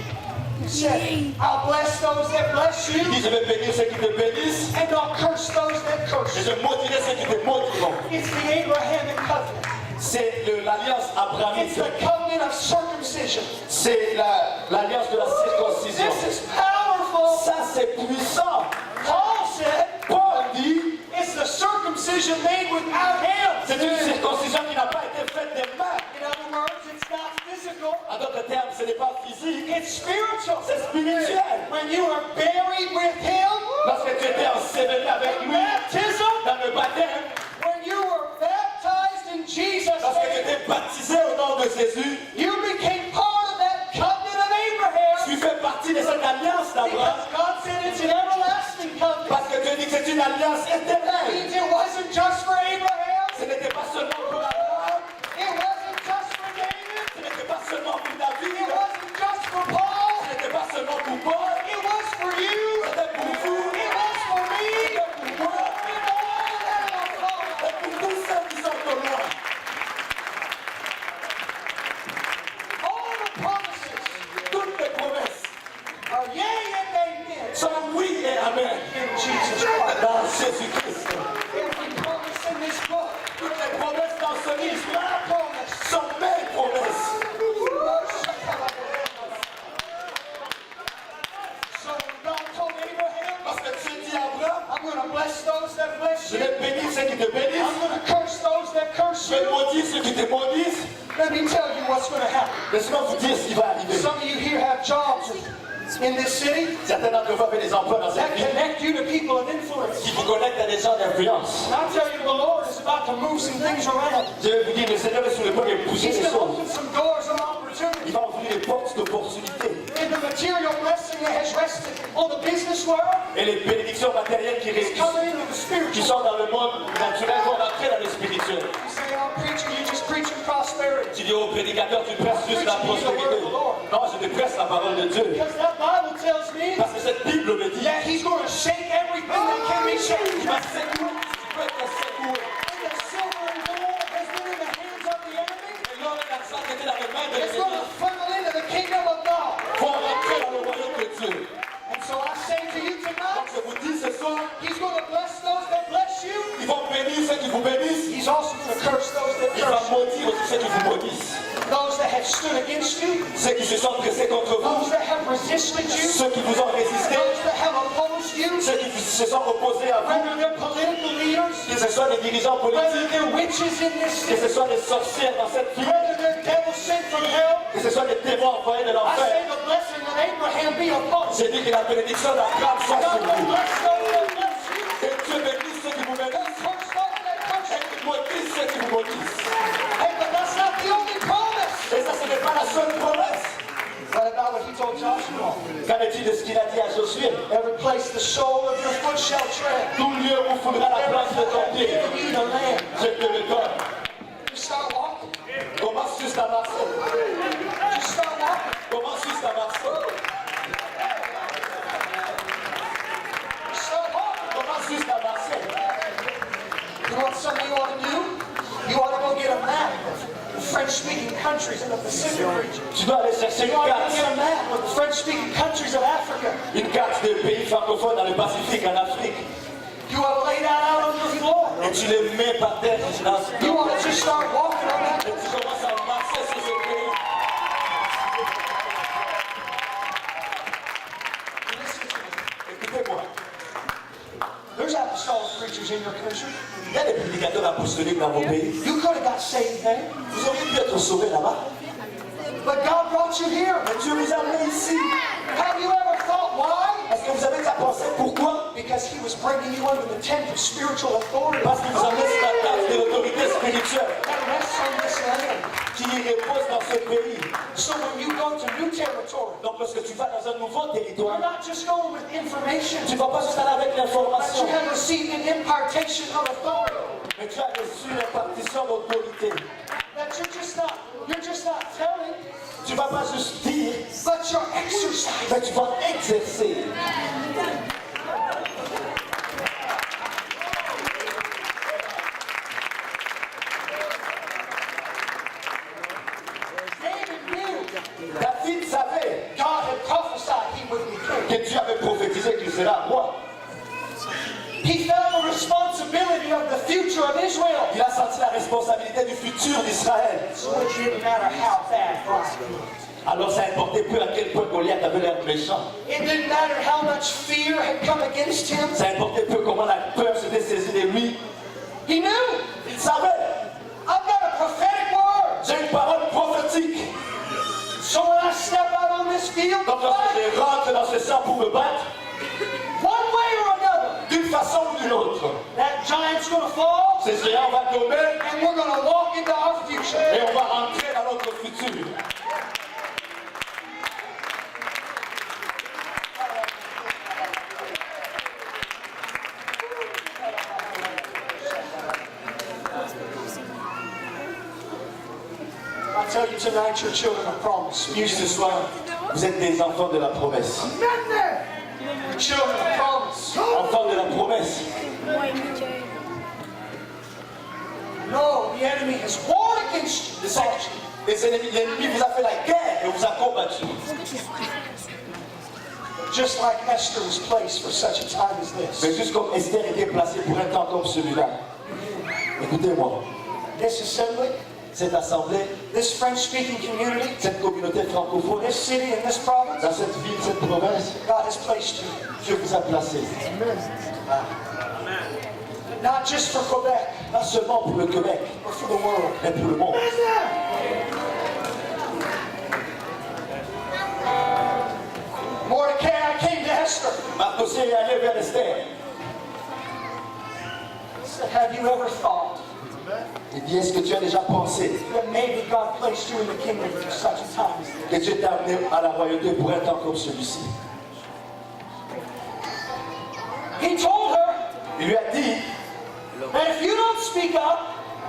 He said, I'll bless those that bless you Il dit je vais bénir ceux qui te bénissent and I'll curse those that curse et you. je maudirai ceux qui te maudiront. It's the Abrahamic covenant. C'est l'alliance It's abrahamique. the covenant of circumcision. C'est l'alliance de la circoncision. This is powerful. Ça c'est puissant. Paul said, Paul dit it's the circumcision made without hands. c'est une circoncision qui n'a pas été faite des mains. In other words, it's not physical, En d'autres termes, ce n'est pas physique, it's spiritual. c'est spirituel. When you are buried with him, Lorsque tu étais enseveli avec in lui baptism, dans le baptême, when you were baptized in Jesus' lorsque tu name, étais baptisé au nom de Jésus, you became part of that covenant of Abraham. tu fais partie de cette alliance d'Abraham. Because God said it's an everlasting covenant. Parce que Dieu dit que c'est une alliance That éternelle. means it wasn't just for Abraham, Ce n'était pas seulement pour Abraham, it wasn't just for David, ce n'était pas seulement pour it David, wasn't just for Paul, ce n'était pas seulement pour Paul, it was for you, c'était pour vous, it was for me, c'était pour moi, and all that are far. et pour tous ceux qui sont au loin. All the promises Toutes les promesses are yea and amen sont oui et amen in Jesus Christ. dans Jésus-Christ. Every promise in this book, Toutes les promesses dans ce livre my promise. sont mes promesses. So when God told Abraham, Parce que Dieu dit à Abraham, I'm going to bless those that bless je you, vais bénir ceux qui te bénissent, I'm going to curse those that curse je vais you. maudire ceux qui te maudissent. Let me tell you what's going to happen. Laisse-moi vous dire ce qui va arriver. Some of you here have jobs. in this city Certains d'entre vous avez des emplois dans cette that ville connect you to people of influence. qui vous connectent à des gens d'influence. And I'll tell you, the Lord is about to move some things around. Je vais vous dire, le Seigneur est sur le point de bouger He's les going to choses. open some doors of Il opportunity. va ouvrir les portes d'opportunités. And the material blessing that has rested on the business world Et les bénédictions matérielles qui is restent, coming into the qui spiritual. sont dans le monde naturel, vont rentrer dans le spirituel. You say, I'm preaching, you just preaching prosperity. Tu dis au prédicateur, tu prêches juste la prospérité. Non, je te prêche la parole de Dieu. Because that Bible tells me Parce que cette Bible me dit, that He's going to shake everything that can be il shaken. va secouer, tu peux être secoué. And the silver and gold has been in the hands of the enemy. Et l'or et l'argent qui étaient dans les mains de It's going l'ennemi to funnel into the kingdom of God. vont rentrer dans le royaume de Dieu. And so I say to you Donc tonight, je vous dis ce soir, He's going to bless those that bless you. ils vont bénir ceux qui vous bénissent. He's also going to curse those that Il va curse you. maudire aussi ceux qui vous maudissent. Those that have stood against you. Ceux qui se sont dressés contre vous. Those that have resisted you. Ceux qui vous ont résisté. Those that have opposed you. Ceux qui se sont opposés à vous. Whether they're political leaders. Que ce soit des dirigeants Whether politiques. they're witches in this Que ce city. soit des sorcières dans cette ville. Whether they're devils sent from hell. Que ce soit des témoins envoyés de I say l'enfer. the blessing of Abraham be upon you. J'ai dit que la bénédiction d'Abraham soit God sur will vous. bless those that bless you. Que Dieu bénisse ceux qui vous bénissent. Curse those that curse Et you. qu'il maudisse ceux qui vous maudissent. Hey, but that's not the only promise. Et ça, ce n'est pas la seule promesse. What about what he told Joshua? Qu'en est-il de ce qu'il a dit à Josué? Every place the sole of your foot shall tread. Tout lieu où foudra la place de ton pied, Give you the land. je te le donne. You start walking. Commence juste à marcher. You start walking. Commence juste à marcher. You start walking. Commence juste à marcher. You know what something you ought to do? You ought to go get a map of the French-speaking countries in the Pacific region. Tu dois aller chercher You ought to go get a map of the French-speaking countries of Africa. une carte des pays francophones dans le Pacifique, en Afrique. You ought to lay that out on your floor. Et tu les mets par terre. You ought to just start walking on that. Et tu commences à marcher sur ce pays. Listen to me. Écoutez-moi. There's apostolic preachers in your country. Il y a des prédicateurs apostoliques dans vos pays. You could have got saved there. Vous auriez pu être sauvés là-bas. But God brought you here. Mais Dieu vous a amené ici. Have you ever thought why? Est-ce que vous avez déjà pensé pourquoi? Because He was bringing you under the tent of spiritual authority Parce qu'il vous a mis sur la table de l'autorité spirituelle that rests on this land. qui repose dans ce pays. So when you go to new territory, Donc lorsque tu vas dans un nouveau you're territoire, not just going with information, tu ne vas pas juste aller avec but l'information, you have received an impartation of authority. mais tu as reçu l'impartition d'autorité. That you're just not telling, Tu ne vas pas juste dire, but you're exercising. mais tu vas exercer. David knew David savait God had prophesied he would be king. que Dieu avait prophétisé qu'il sera roi. He felt the responsibility of the future of Israel. Il a senti la responsabilité du futur d'Israël. So it didn't matter how bad Goliath was. Alors ça importait peu à quel point Goliath avait l'air méchant. It didn't matter how much fear had come against him. Ça importait peu comment la peur s'était saisie de lui. He knew, Il savait, I've got a prophetic word. j'ai une parole prophétique. So when I step out on this field, Donc lorsque je rentre dans ce champ pour me battre, one way or another, d'une façon ou d'une autre, that giant's going to fall, ces géants vont tomber and we're going to walk into our future. et on va rentrer dans notre futur. I tell you tonight, you're children of promise. Puis ce soir, vous êtes des enfants de la promesse. You're children of promise. Enfants de la promesse. No, the enemy has warred against you. L'ennemi vous a fait la guerre et vous a combattu. Just like Esther was placed for such a time as this. Mais juste comme Esther était placée pour un temps comme celui-là. Écoutez-moi, This assembly, cette assemblée, this French-speaking community, cette communauté francophone, this city and this province, dans cette ville, cette province, God has placed you. Dieu vous a placé. Not just for Quebec, Pas seulement pour le Québec, but for the world. mais pour le monde. More Esther. Mardochée est allé vers Esther. He said, have you ever thought Il dit, est-ce que tu as déjà pensé that maybe God placed you in the kingdom for such a time as this? que Dieu t'a amené à la royauté pour un temps comme celui-ci? He told her, Il lui a dit and if you don't speak up,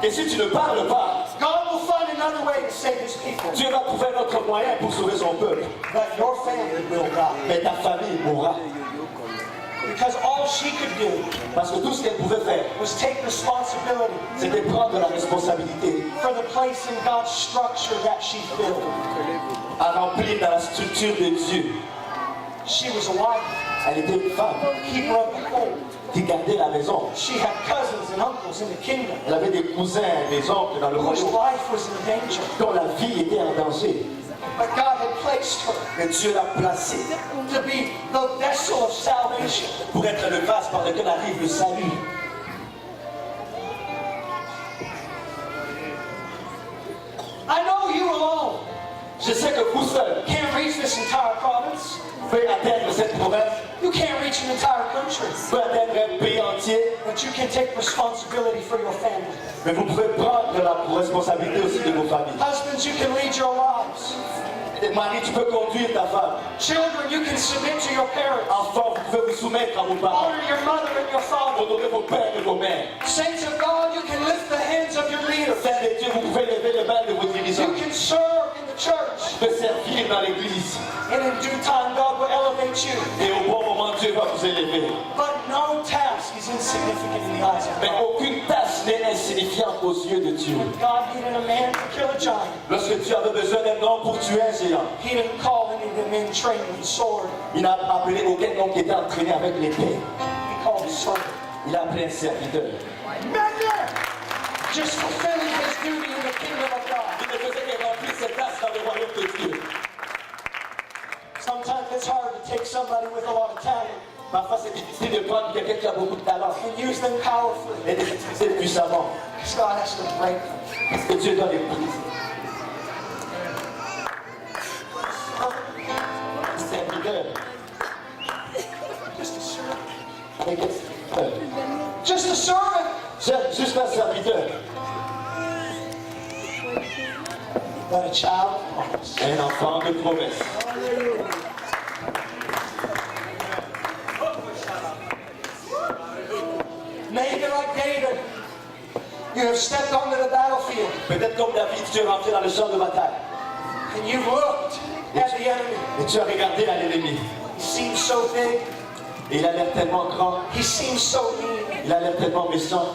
que si tu ne parles pas, God will find another way to save his people. Dieu va trouver un autre moyen pour sauver son peuple. But your family will die. Mais ta famille mourra. Because all she could do Parce que tout ce qu'elle pouvait faire, was take responsibility c'était prendre la responsabilité for the place in God's structure that she filled. à remplir dans la structure de Dieu. She was a wife, Elle était une femme keeper of the home. qui gardait la maison. She had cousins and uncles in the kingdom Elle avait des cousins, des oncles dans le whose royaume life was in danger. dont la vie était en danger. But God had placed her Mais Dieu l'a placée to be the vessel of salvation. pour être le vase par lequel arrive le salut. I know you alone Je sais que vous seul can't reach this entire province. pouvez atteindre cette province, You can't reach an entire country. pouvez atteindre un pays entier, But you can take responsibility for your family. mais vous pouvez prendre la responsabilité aussi de vos familles. Husbands, you can lead your lives. Et Marie, tu peux conduire ta femme. Children, you can submit to your parents. Enfants, vous pouvez vous soumettre à vos parents. Honor your mother and your father. Honorez vos pères et vos mères. Saints of God, you can lift the hands of your leaders. Saints de Dieu, vous pouvez lever les mains de vos dirigeants. You can serve in the church. Vous pouvez servir dans l'église. And in due time, God will elevate you. Et au bon moment, Dieu va vous élever. But no task is insignificant in the eyes of Mais God. aucune tâche n'est insignifiante aux yeux de Dieu. God needed a man to kill a giant. Lorsque Dieu avait besoin d'un homme pour tuer un géant, He didn't call any of the men trained with the sword. il n'a appelé aucun homme qui était entraîné avec l'épée. He called a servant. Il a appelé un serviteur. Just fulfilling his duty in the kingdom of God. Il ne faisait que remplir ses tâches dans le royaume de Dieu. Sometimes it's hard to take somebody with a lot of talent Parfois, c'est difficile de prendre quelqu'un qui a beaucoup de talent and use them powerfully. et de les utiliser puissamment. Because God has to break them. Parce que Dieu doit les briser. Serviteur. Just a servant. Avec un serviteur. Just a servant. Juste un serviteur. But a child of promise. Un enfant de promesse. Maybe like David, you have stepped onto the battlefield Peut-être comme David, tu es rentré dans le champ de bataille. and you've looked at the enemy. Et tu as regardé à l'ennemi. He seems so big. Et il a l'air tellement grand. He seems so mean. Il a l'air tellement méchant.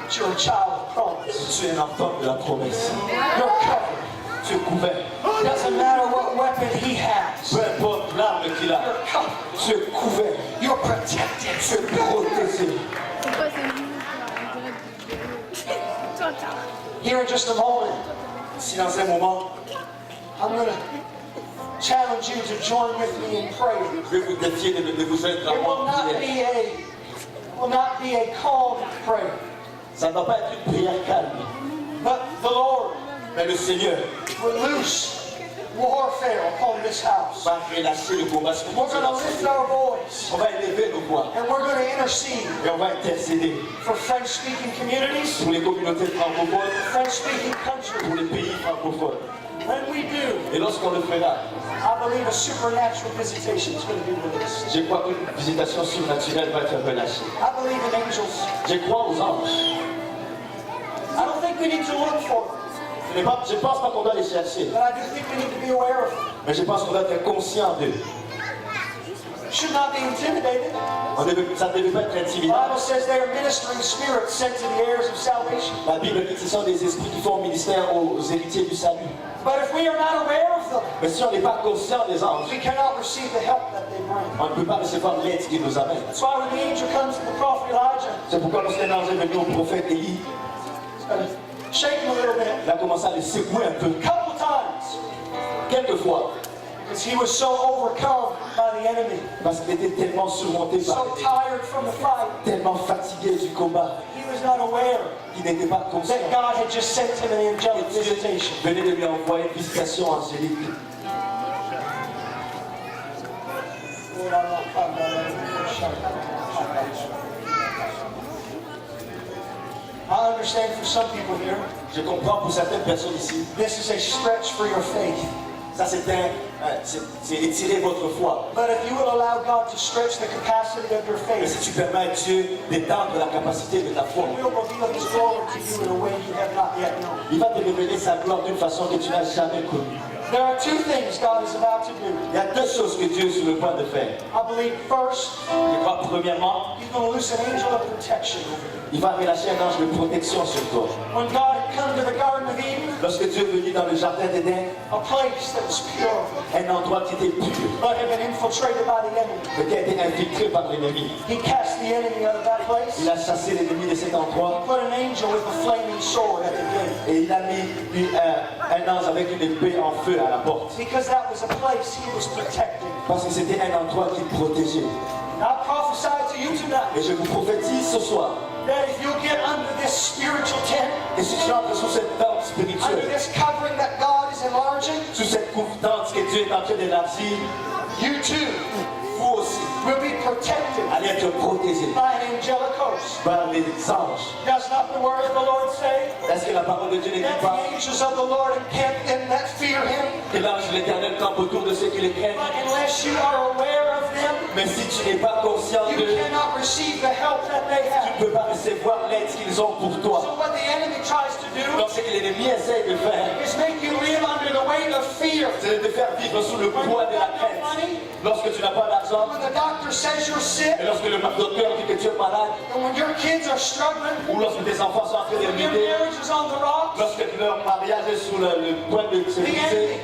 But you're a child of promise. Tu es un enfant de la promesse. You're covered. Tu es couvert. Doesn't matter what weapon he has. Peu importe l'arme qu'il a. You're covered. Tu es couvert. You're protected. Tu es protégé. C'est quoi ces musiques? Toi, t'as. Here in just a moment, Si dans un moment, I'm going to challenge you to join with me in prayer. je vais vous défier de vous joindre à It moi will en not prière. be a calm prayer, Ça ne va pas être une prière calme. but the Lord Mais le Seigneur will loose warfare upon this house. va relâcher le combat sur We're going to lift our voice On va élever nos voix and we're going to intercede et on va intercéder for French-speaking communities, pour les communautés francophones, French-speaking countries. pour les pays francophones. When we do, Et lorsqu'on le fera, I believe a supernatural visitation is going to be released. je crois qu'une visitation surnaturelle va être relâchée. I believe in angels. Je crois aux anges. I don't think we need to look for them, Je ne pense pas qu'on doit les chercher, but I do think we need to be aware of them. mais je pense qu'on doit être conscient d'eux. Should not be intimidated. Ça ne devait pas être The intimidant. Bible says they are ministering spirits sent to the heirs of salvation. La Bible dit que ce sont des esprits qui font ministère aux héritiers du salut. But if we are not aware of them, Mais si on n'est pas conscient des anges, we cannot receive the help that they bring. on ne peut pas recevoir l'aide qui nous amène. That's why when the angel comes to the prophet Elijah, C'est pourquoi lorsqu'un ange est venu au prophète Élie, he's going to shake him a little bit. il a commencé à le secouer un peu. A couple times. Quelquefois, Because he was so overcome by the enemy. parce qu'il était tellement surmonté par So l'ennemi, tired from the fight. tellement fatigué du combat, He was not aware qu'il n'était pas conscient. that God had just sent him an angelic visitation. Venez de lui envoyer une visitation angélique. I understand for some people here, Je comprends pour certaines personnes ici, this is a stretch for your faith. ça c'est étirer votre foi. But if you will allow God to stretch the capacity of your Mais faith, si tu permets à Dieu d'étendre la capacité de ta foi, He will reveal His glory to you in a way you have not yet known. il va te révéler sa gloire d'une façon que tu n'as jamais connue. There are two things God is about to do. Il y a deux choses que Dieu est sur le point de faire. I believe first, Je crois premièrement, He's going to loose an angel of protection over you. il va relâcher un ange de protection sur toi. When God had come to the Garden of Eden, Lorsque Dieu est venu dans le jardin d'Éden, a place that was pure, un endroit qui était pur, but had been infiltrated by the enemy. mais qui a été infiltré par l'ennemi. He cast the enemy out of that place. Il a chassé l'ennemi de cet endroit Put an angel with a flaming sword at the gate. et il a mis un ange avec une épée en feu à la porte. Because that was a place He was protecting. Parce que c'était un endroit qui protégeait. I prophesy to you tonight Et je vous prophétise ce soir, that if you'll get under this spiritual tent, et si tu entres sous cette tente under spirituelle, this covering that God is enlarging, sous cette couverture que Dieu est en train d'élargir, you too vous aussi will be protected allez être protégés by an angelic host. par les anges. Does not the word of the Lord say Est-ce que la parole de Dieu ne that dit pas the angels of the Lord encamp them that fear Him? que l'ange de l'Éternel campe autour de ceux qui le craignent? But unless you are aware of them, Mais si tu n'es pas conscient you d'eux, cannot receive the help that they tu have. ne peux pas recevoir l'aide qu'ils ont pour So toi. what the enemy tries to do Donc ce que l'ennemi essaie de faire, is make you live under the weight of fear. c'est de te faire vivre sous le poids de la crainte. Lorsque tu n'as pas d'argent, When the doctor says you're sick, et lorsque le docteur dit que tu es malade, and when your kids are struggling, ou lorsque tes enfants sont en train de when your lutter, marriage is on the rocks, lorsque leur mariage est sous le point de se briser,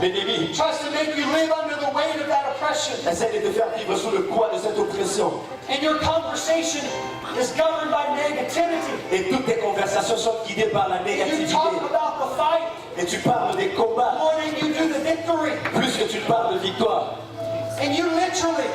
l'ennemi tries to make you live under the weight of that oppression. essaie de te faire vivre sous le poids de cette oppression. And your conversation is governed by negativity. Et toutes tes conversations sont guidées par la You négativité. talk about the fight Et tu parles des combats more than you do the victory. plus que tu parles de victoire. And you literally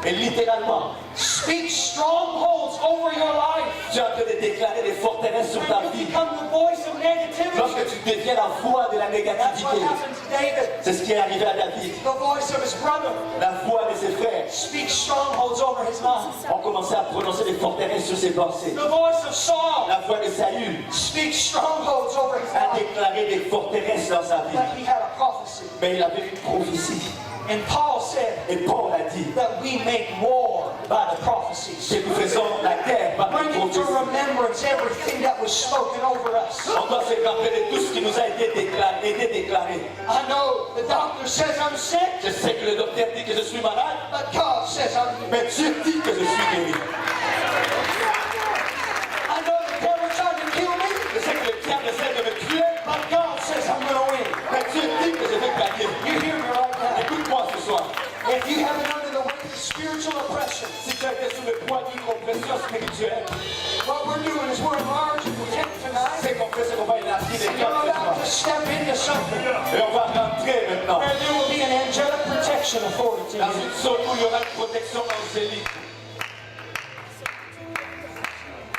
Et littéralement, speak strongholds over your life. tu es en train de déclarer des forteresses sur ta And you vie. become the voice of negativity. Lorsque tu deviens la voix de la That's what négativité, happened to David. c'est ce qui est arrivé à David. The voice of his brother La voix de ses frères speaks strongholds over his mind. ont commencé à prononcer des forteresses sur ses pensées. The voice of Saul La voix de Saül speaks strongholds over his a mind. déclaré des forteresses dans sa vie. But he had a prophecy. Mais il avait une prophétie. And Paul said Et Paul a dit that we make war by the prophecies. que nous faisons la guerre par les Bringing to prophéties. remembrance everything that was spoken over us. On doit se rappeler de tout ce qui nous a été déclaré. I know the doctor says I'm sick, Je sais que le docteur dit que je suis malade, but God says I'm healed. mais Dieu dit que je suis guéri. I know the devil tried to kill me, Je sais que le diable essaie de me tuer, but God says I'm going to win. mais Dieu dit que je vais gagner. You hear me right now? Écoute-moi ce soir. If you have been under the weight of spiritual oppression, Si tu as été sous le poids d'une compression spirituelle, what we're doing is we're enlarging the tent tonight. c'est qu'on fait ce qu'on va élargir les And you're camps ce about to soir. step into something Et on va rentrer maintenant where there will be an angelic protection afforded to dans you. une zone où il y aura une protection angélique.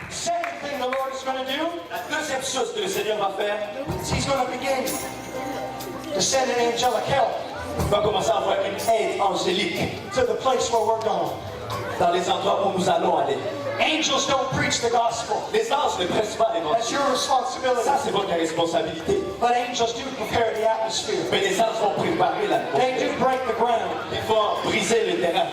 Second thing the Lord is going to do La deuxième chose que le Seigneur va faire, is He's going to begin to send an angelic help il va commencer à avoir une aide angélique to the place where we're going. dans les endroits où nous allons aller. Angels don't preach the gospel. Les anges ne pressent pas That's l'évangile. your responsibility. Ça, c'est votre responsabilité. But angels do prepare the atmosphere. Mais les anges vont préparer la They do break the ground. Ils vont briser le terrain.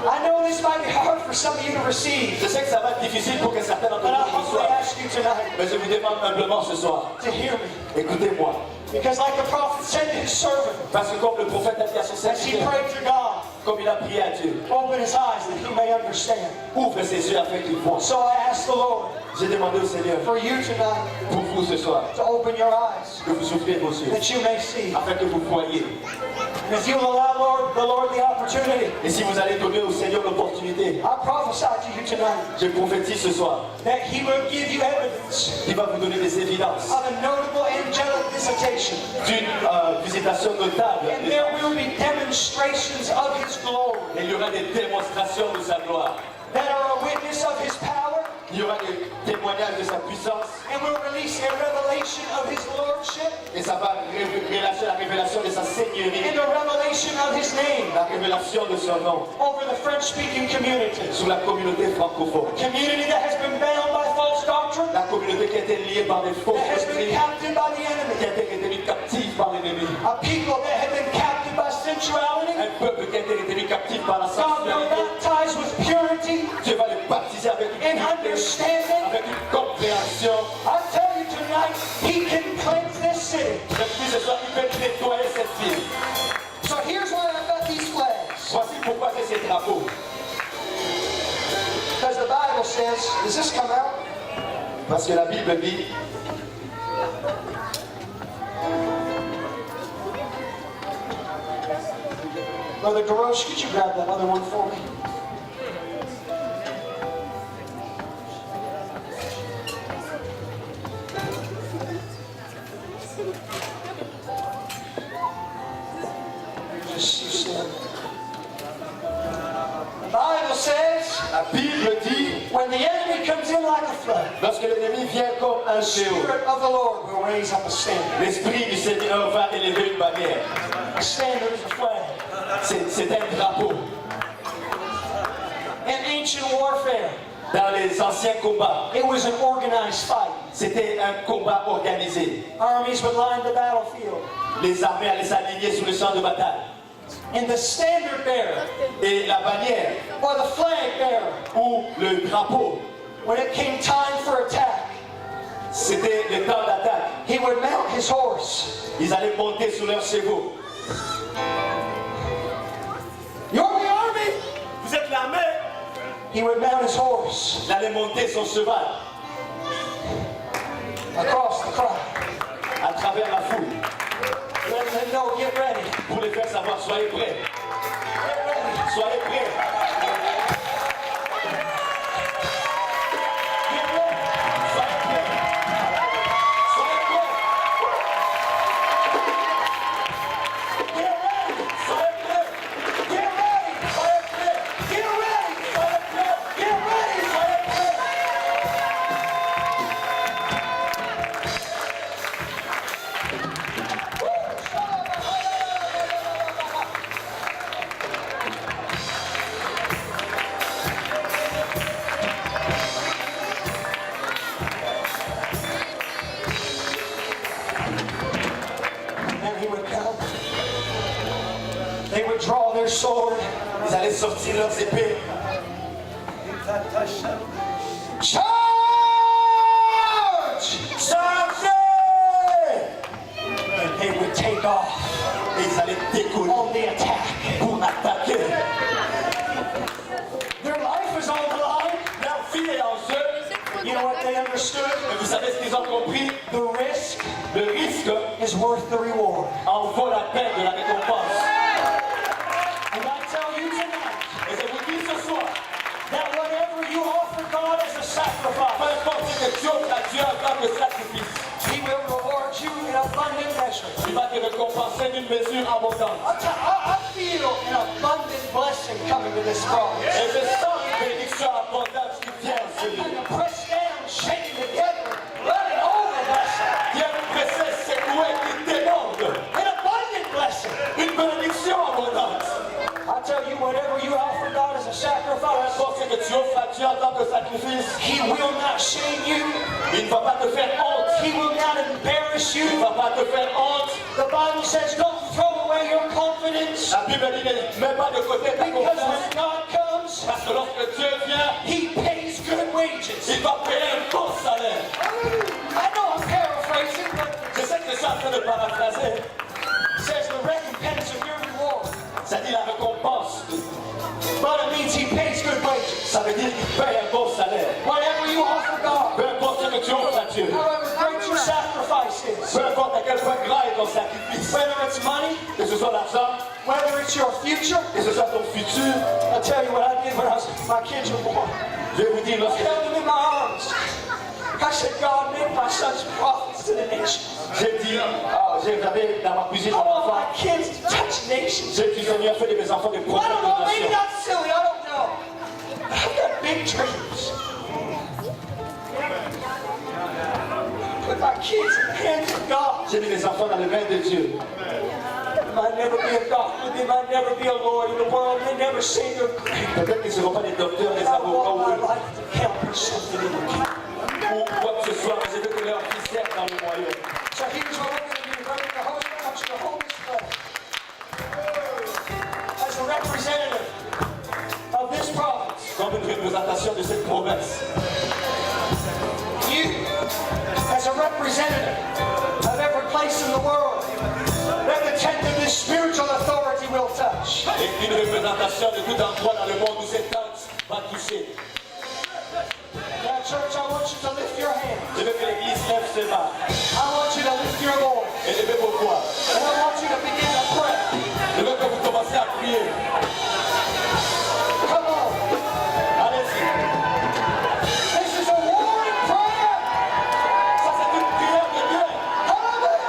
I know this might be hard for some of you to receive, Je sais que ça va être difficile pour que certains d'entre but I vous humbly reçoivent. ask you tonight Mais je vous demande humblement ce soir, to hear me. écoutez-moi. Because like the prophet said to his servant, Parce que comme le prophète a dit à son as he serviteur, prayed to God, comme il a prié à Dieu, open his eyes that he may understand. ouvre ses yeux afin qu'il voie. So I ask the Lord J'ai demandé au Seigneur, for you tonight pour vous ce soir, to open your eyes que vous ouvrez vos yeux, that you may see. afin que vous voyiez. And if you will allow the Lord the opportunity, Et si vous allez donner au Seigneur l'opportunité, I prophesy to you tonight je prophétise ce soir, that he will give you evidence il va vous donner des évidences of a notable angelic visitation. d'une visitation notable. And there will be demonstrations of his glory Et il y aura des démonstrations de sa gloire that are a witness of his power Il y aura des témoignages de sa puissance. And we'll release a revelation of his lordship Et ça va révéler la révélation de sa seigneurie. and a revelation of his name La révélation de son nom over the French-speaking communities. sur la communauté francophone. Community that has been bound by false doctrine, La communauté qui a été liée par des fausses that has been doctrines, captive by the qui enemy. a été retenue captive par l'ennemi. A people that have been captive by sensuality. Un peuple qui a été retenu captif par la God will sensualité. baptize with purity Dieu va les baptiser avec and une understanding. avec une compréhension. I tell you tonight, he can cleanse this city. Depuis ce soir, il peut nettoyer cette ville. So here's why I've got these flags. Voici pourquoi c'est ces drapeaux. Because the Bible says, does this come out? Parce que la Bible dit, Brother Garosh, could you grab that other one for me? Just you stand. The Bible says, la Bible dit, when the enemy comes in like a flood, lorsque l'ennemi vient comme un the géant, Spirit of the Lord will raise up a standard. l'Esprit du Seigneur va élever une bannière. A standard is a flag. C'est un drapeau. In ancient warfare, Dans les anciens combats, it was an organized fight. c'était un combat organisé. Armies would line the battlefield. Les armées allaient s'aligner sur le champ de bataille. And the standard bearer, Et la bannière, or the flag bearer, ou le drapeau, when it came time for attack, c'était le temps d'attaque. he would mount his horse. Ils allaient monter sur leurs chevaux. You're the army! Vous êtes l'armée? He would mount his horse Il allait monter son cheval across the crowd. à travers la foule Let them know, get ready. pour les faire savoir, soyez prêts, Get ready. soyez prêts. Get ready. Soyez prêts. Soyez prêts. Get ready. Soyez prêts. Get ready. Soyez prêts. Get ready. Soyez prêts. Get ready. Soyez prêts. And he would come. They would draw their sword. Ils allaient sortir leurs épées. Charge! Chargez! And they would take off Et ils allaient décoller on the attack. pour attaquer. Their life is on the line. Leur vie est en jeu. You know what they understood? Et vous savez ce qu'ils ont compris? The risk Le risque is worth the reward. en vaut la peine de la récompense. And I tell you tonight Et je vous dis ce soir, that whatever you offer God as a peu sacrifice, importe ce que tu offres à Dieu en tant que sacrifice, He will reward you in abundant measure. il va te récompenser d'une mesure abondante. I feel an abundant blessing coming to this throne. Et je sens une bénédiction abondante qui vient sur lui. Pressed down, shaken together, running over blessing. Dieu nous précède, secoué, qui demande An abundant blessing. une bénédiction abondante. I tell you, whatever you offer God as a Peu sacrifice, importe ce que tu offres à Dieu en tant que sacrifice, He will not shame you. il ne va pas te faire honte. He will not embarrass Il ne you. va pas te faire honte. The Bible says, don't throw away your confidence. La Bible dit, ne mets pas de côté ta Because when confiance. God comes, Parce que lorsque Dieu vient, He pays good wages. il va payer un bon salaire. I know I'm paraphrasing, but Je sais que je suis en train de paraphraser. it says the recompense of your reward. Ça dit la récompense. But it means He pays good wages. Ça veut dire qu'il paye un bon salaire. Whatever you offer God, Peu importe ce que tu offres à Dieu. however great your sacrifice is, Peu importe à quel point grand est ton sacrifice. whether it's money, Que ce soit l'argent, whether it's your future, que ce soit ton futur. I'll tell you what I did when my kids were born. Je vais vous dire, I lorsque held them in my arms. I said, God, make my sons prophets to the nations. j'ai dit, j'avais dans ma cuisine I mon want enfant, my kids to touch nations. j'ai dit, Seigneur, fais de mes enfants des Well, I prophètes don't know, de maybe nations. that's silly, I don't know. I've got big dreams. J'ai mis mes enfants dans les mains de Dieu. They might never be a doctor, they might never be a lawyer in the world, they never say their Peut-être qu'ils ne seront pas des docteurs, des I avocats want my ou life to count for something in the kingdom. quoi que ce soit, mais je veux que leur vie serve dans le royaume. So here's what we're going to do. Brother, the Holy I want you to hold this flag. As a representative of this province, Comme une représentation de cette province, you, as a representative of every place in the world that the tent of this spiritual authority will touch, et une représentation de tout endroit dans le monde où cette tente va toucher. now church, I want you to lift your hand. Je veux que l'Église lève ses mains I want you to lift your voice. et levez vos voix. And I want you to begin to pray. Je veux que vous commenciez à prier. Come on. Allez-y. This is a warring prayer. Ça, c'est une prière de Dieu. Hallelujah.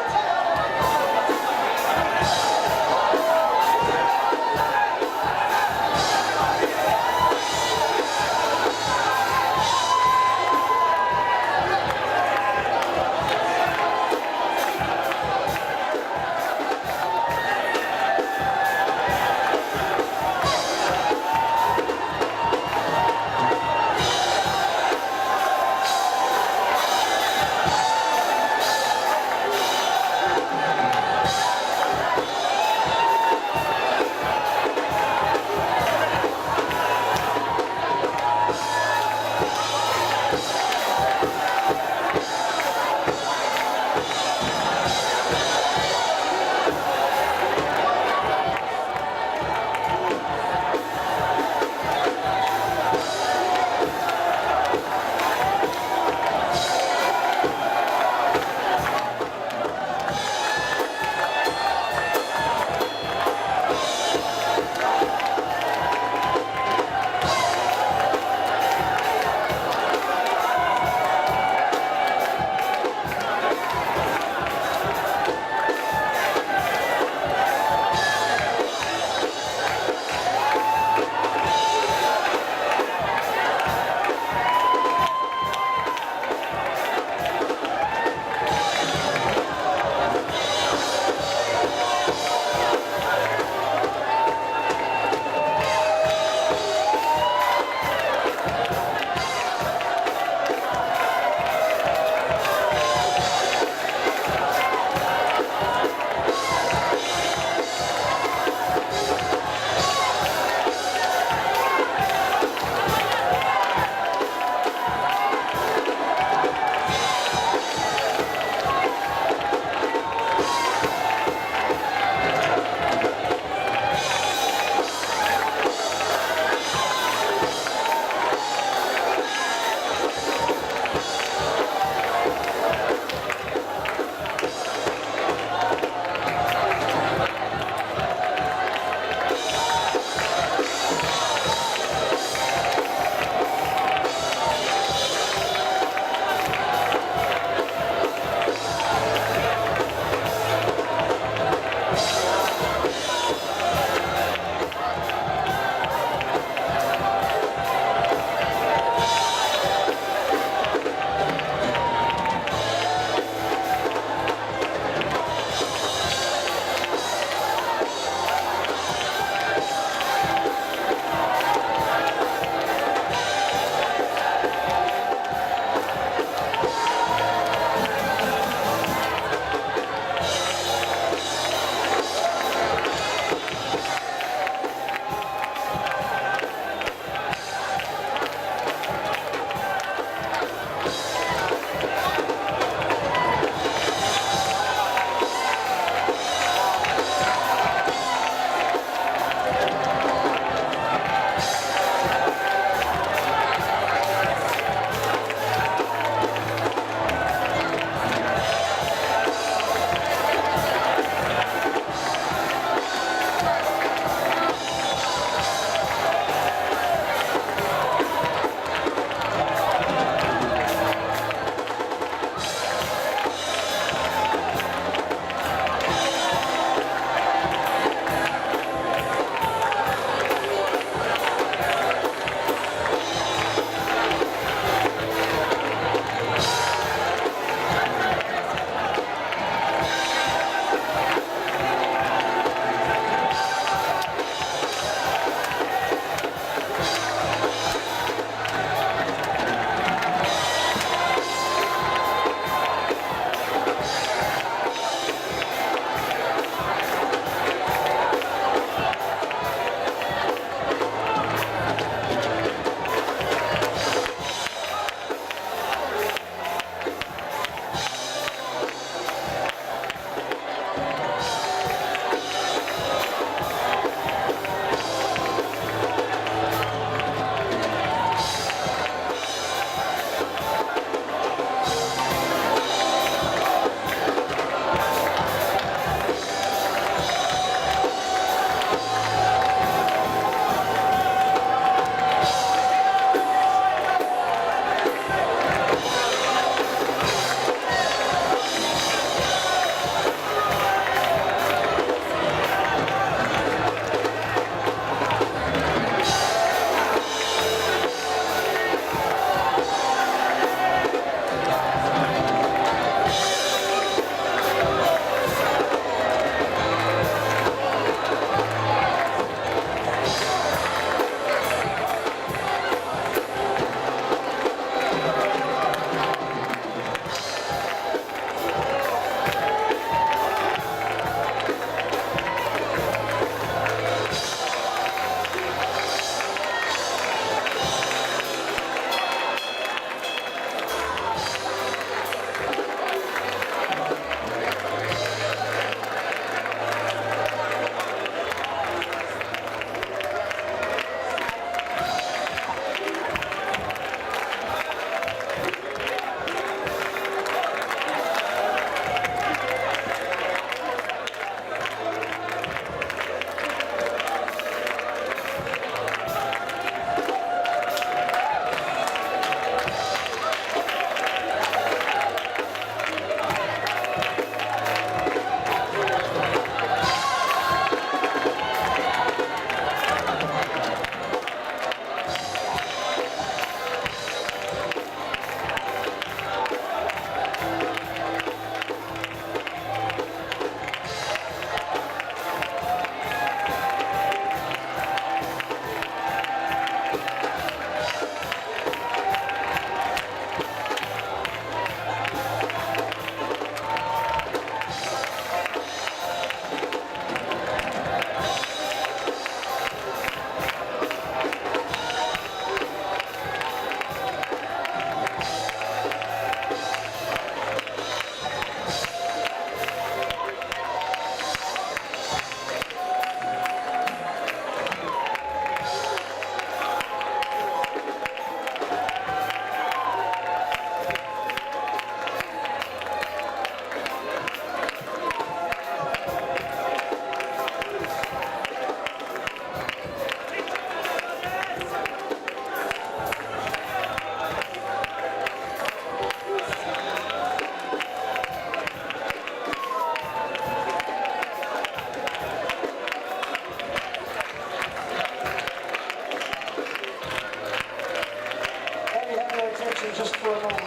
just for a moment.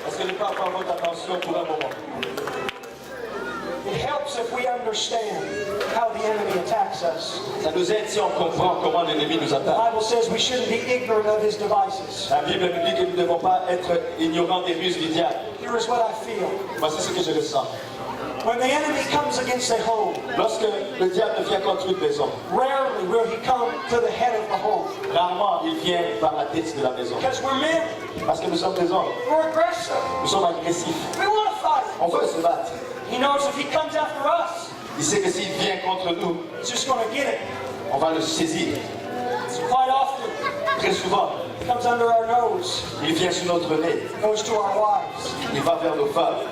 Est-ce que je peux avoir votre attention pour un moment? It helps if we understand how the enemy attacks us. Ça nous aide si on comprend comment l'ennemi nous The attaque. Bible says we shouldn't be ignorant of his devices. La Bible nous dit que nous ne devons pas être ignorants des ruses du diable. Here is what I feel. Voici ce que je ressens. When the enemy comes against a home, Lorsque le diable vient contre une maison, rarely will he come to the head of the home. rarement il vient par la tête de la maison. Because we're men, Parce que nous sommes des hommes, we're aggressive, nous sommes agressifs, we want to fight. on veut se battre. He knows if he comes after us, Il sait que s'il vient contre nous, he's just going to get it. on va le saisir. Quite often, Très souvent, it comes under our nose, il vient sur notre nez, goes to our wives. il va vers nos femmes.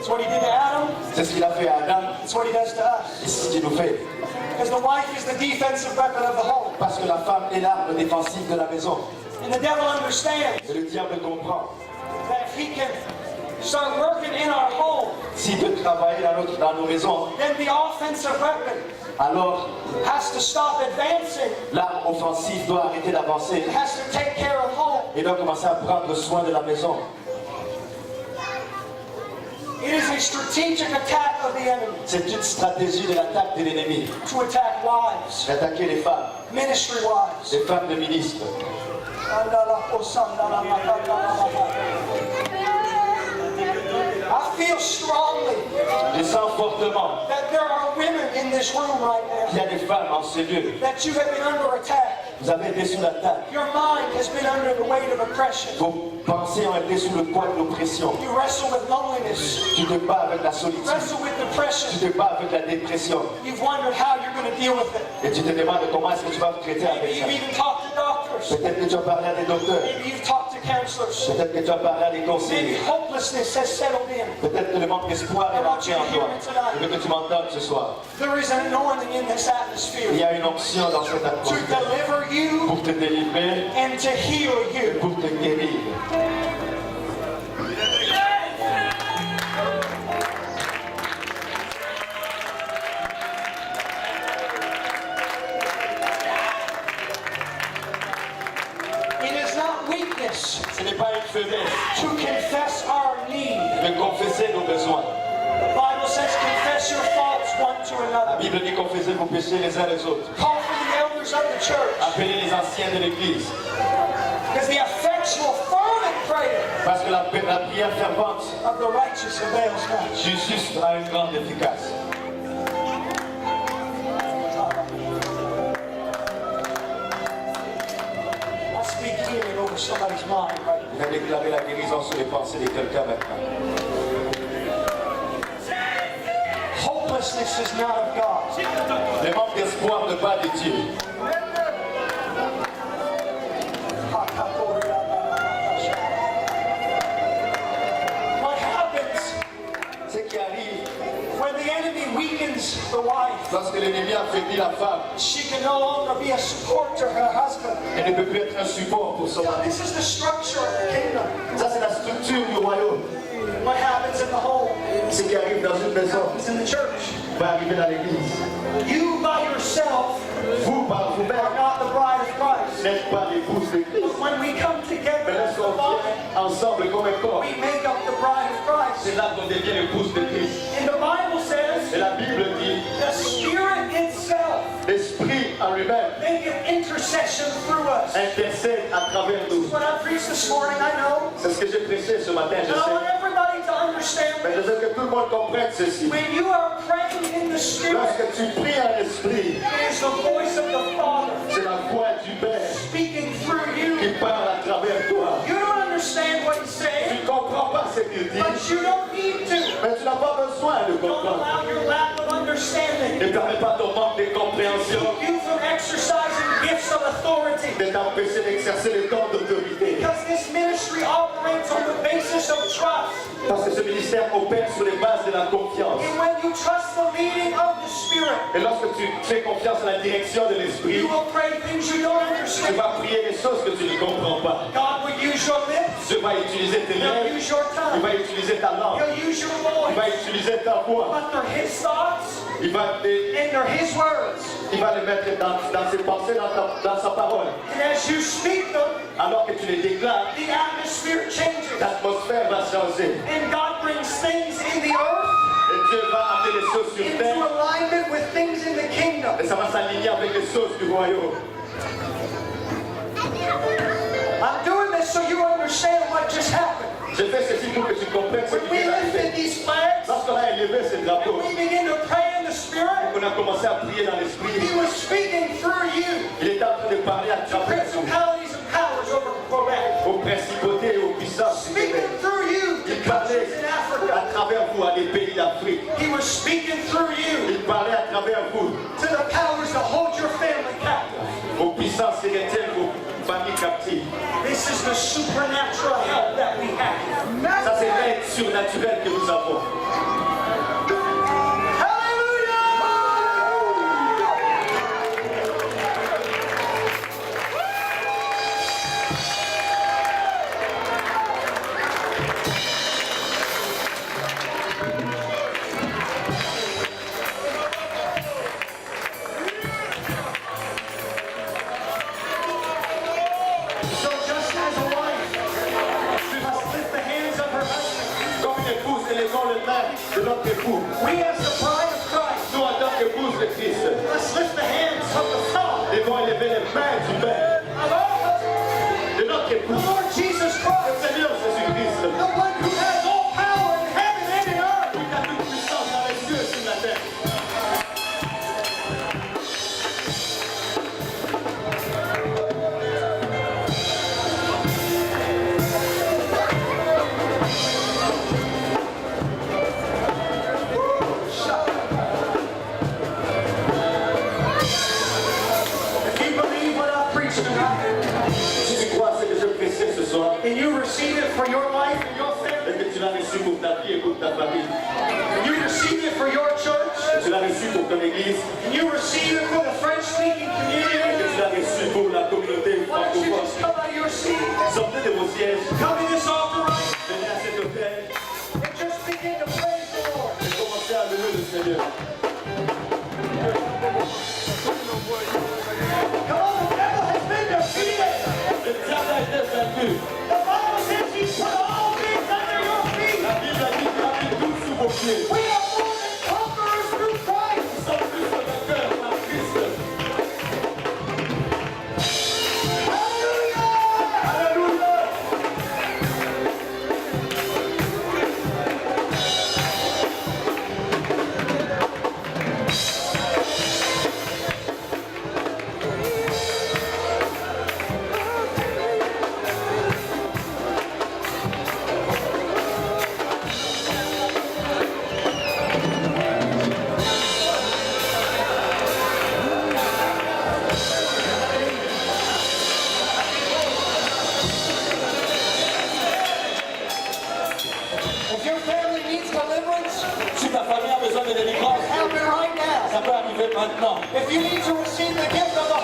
It's what he did to Adam, C'est ce qu'il a fait à Adam, it's what he does to us. et c'est ce qu'il nous fait. Because the wife is the defensive weapon of the home. Parce que la femme est l'arme défensive de la maison. And the devil understands Et le diable comprend. that if he can start working in our home, S'il peut travailler dans nos maisons, then the offensive weapon alors has to stop advancing. l'arme offensive doit arrêter d'avancer It has to take care of home. et doit commencer à prendre soin de la maison. It is a strategic attack of the enemy C'est une stratégie de l'attaque de l'ennemi. to attack wives, D'attaquer les femmes, ministry wives. les femmes de ministres. I feel strongly Je sens fortement that there are women in this room right qu'il y now a des femmes en ce lieu. that you have been under attack. Vous avez été sous l'attaque. Your mind has been under the weight of oppression. Vos pensées ont été sous le poids de l'oppression. You wrestle with loneliness. Tu te bats avec la solitude. Wrestle with Tu depression. te bats avec la dépression. You've wondered how you're going to deal with it. Et tu te demandes comment est-ce que tu vas traiter avec Maybe ça. you've even talked to doctors. Peut-être que tu as parlé à des docteurs. Maybe you've talked to counselors. Peut-être que tu as parlé à des Maybe conseillers. hopelessness has settled in. Peut-être que le manque d'espoir est rentré en toi. Je veux que tu m'entendes ce soir. There is an anointing in this Il atmosphere y a une onction dans cette to atmosphère deliver you pour te délivrer and to heal et you. pour te guérir. It is not weakness Ce n'est pas une faiblesse to confess our need. de confesser nos besoins. The Bible says confess your faults one to La another. Bible dit confessez vos péchés les uns les autres. Call for the elders of the church. Appelez les anciens de l'Église. Because the effectual fervent prayer Parce que la prière fervente of the righteous avails much. du juste a une grande efficace. I speak healing over somebody's mind right now. Il va déclarer la guérison sur les pensées de quelqu'un maintenant. Hopelessness is not of God. Le manque d'espoir ne pas de Dieu. What happens Ce qui arrive when the enemy weakens the wife? lorsque l'ennemi affaiblit la femme, She can no longer be a support to her husband. elle ne peut plus être un support pour son mari. This is the structure of the kingdom. Ça, c'est la structure du royaume. What happens in the home Ce qui arrive dans une maison is in the church. va arriver dans l'église. You by yourself Vous, par are vous-même, not the bride of Christ. n'êtes pas l'épouse de Christ. But when we come Mais together as the lorsqu'on body, vient ensemble comme un corps, we make up the bride of Christ. c'est là qu'on devient l'épouse de Christ. And the Bible says Et la Bible dit, the Spirit itself l'Esprit en lui-même maketh intercession through us. intercède à travers nous. What I preached this morning, I know. C'est ce que j'ai prêché ce matin, je And I want sais. everybody to understand Mais je this. veux que tout le monde comprenne ceci. When you are praying in the Spirit, Lorsque tu pries en esprit, it is the voice of the Father c'est la voix du Père speaking through you. qui parle à travers toi. You don't understand what He's Tu saying, ne comprends pas ce qu'il dit, but you don't need to. mais tu n'as pas besoin de Don't comprendre. allow your lack of understanding Ne permets pas ton manque de compréhension keep you from exercising gifts of authority. de t'empêcher d'exercer le temps d'autorité. Because this ministry operates on the basis of trust. Parce que ce ministère opère sur les bases de la confiance. And when you trust the leading of the Spirit, Et lorsque tu fais confiance à la direction de l'Esprit, you will pray things you don't tu understand. vas prier des choses que tu ne comprends pas. God will use your lips. Dieu va utiliser tes He'll lèvres, use your il tongue. va utiliser ta langue, He'll use your il va voice. utiliser ta voix, But they're His thoughts il va and they're His words. les mettre dans ses pensées, dans sa parole. And as you speak them, Alors que tu les déclares, the changer. And God brings things in the earth Et Dieu va amener les choses sur into terre. alignment with things in the kingdom. Et ça va s'aligner avec les choses du royaume. I'm doing this so you understand what just happened. Je fais ceci pour que tu comprennes ce When qui we vient lifted d'arriver. these flags, Lorsqu'on a élevé ce drapeau, we begin to pray in the Spirit. on a commencé à prier dans He l'esprit. was speaking through you Il est en train de parler à to travers vous, principalities and powers over Quebec. aux principautés et aux puissances. Speaking through you to Il parlait countries in Africa. à travers vous à des pays d'Afrique. He was speaking through you Il parlait à travers vous to the powers to hold your family captive. aux puissances qui retiennent vos familles captives. This is the supernatural help that we have. Ça, c'est l'aide surnaturelle que nous avons. So just as a wife must lift the hands of her husband, Comme une épouse élevant le main de notre époux, we as the bride of Christ nous en tant qu'épouse de Christ, must lift the hands of the Father devons élever les mains du Père, of our husband, de notre the époux, Lord Jesus le Christ, Seigneur Jésus-Christ, the one who has all power in heaven and in earth. qui a toute puissance dans les cieux et sur la terre. If you believe what I preached tonight, Si tu crois ce que je prêchais ce soir, and you receive it for your life and your family, et que tu l'as reçu pour ta vie et pour ta famille, and you receive it for your church, que tu l'as reçu pour ton église, and you receive it for the French-speaking et community, que tu l'as reçu pour la communauté why don't you francophone. just come out of your seat, Sortez de vos sièges, come to this altar right venez à cet hôtel and just begin to praise the Lord. et commencez à louer le Seigneur. Come on, the devil has been defeated. Le diable a été vaincu. The Bible says he put all things under your feet. La Bible a dit qu'il a mis tout sous vos pieds. We are more than conquerors through Christ. Nous sommes plus que vainqueurs par Christ. Hallelujah! Alléluia! If your family needs deliverance, Si ta famille a besoin de délivrance, happen right now. ça peut arriver maintenant. If you need to receive the gift of the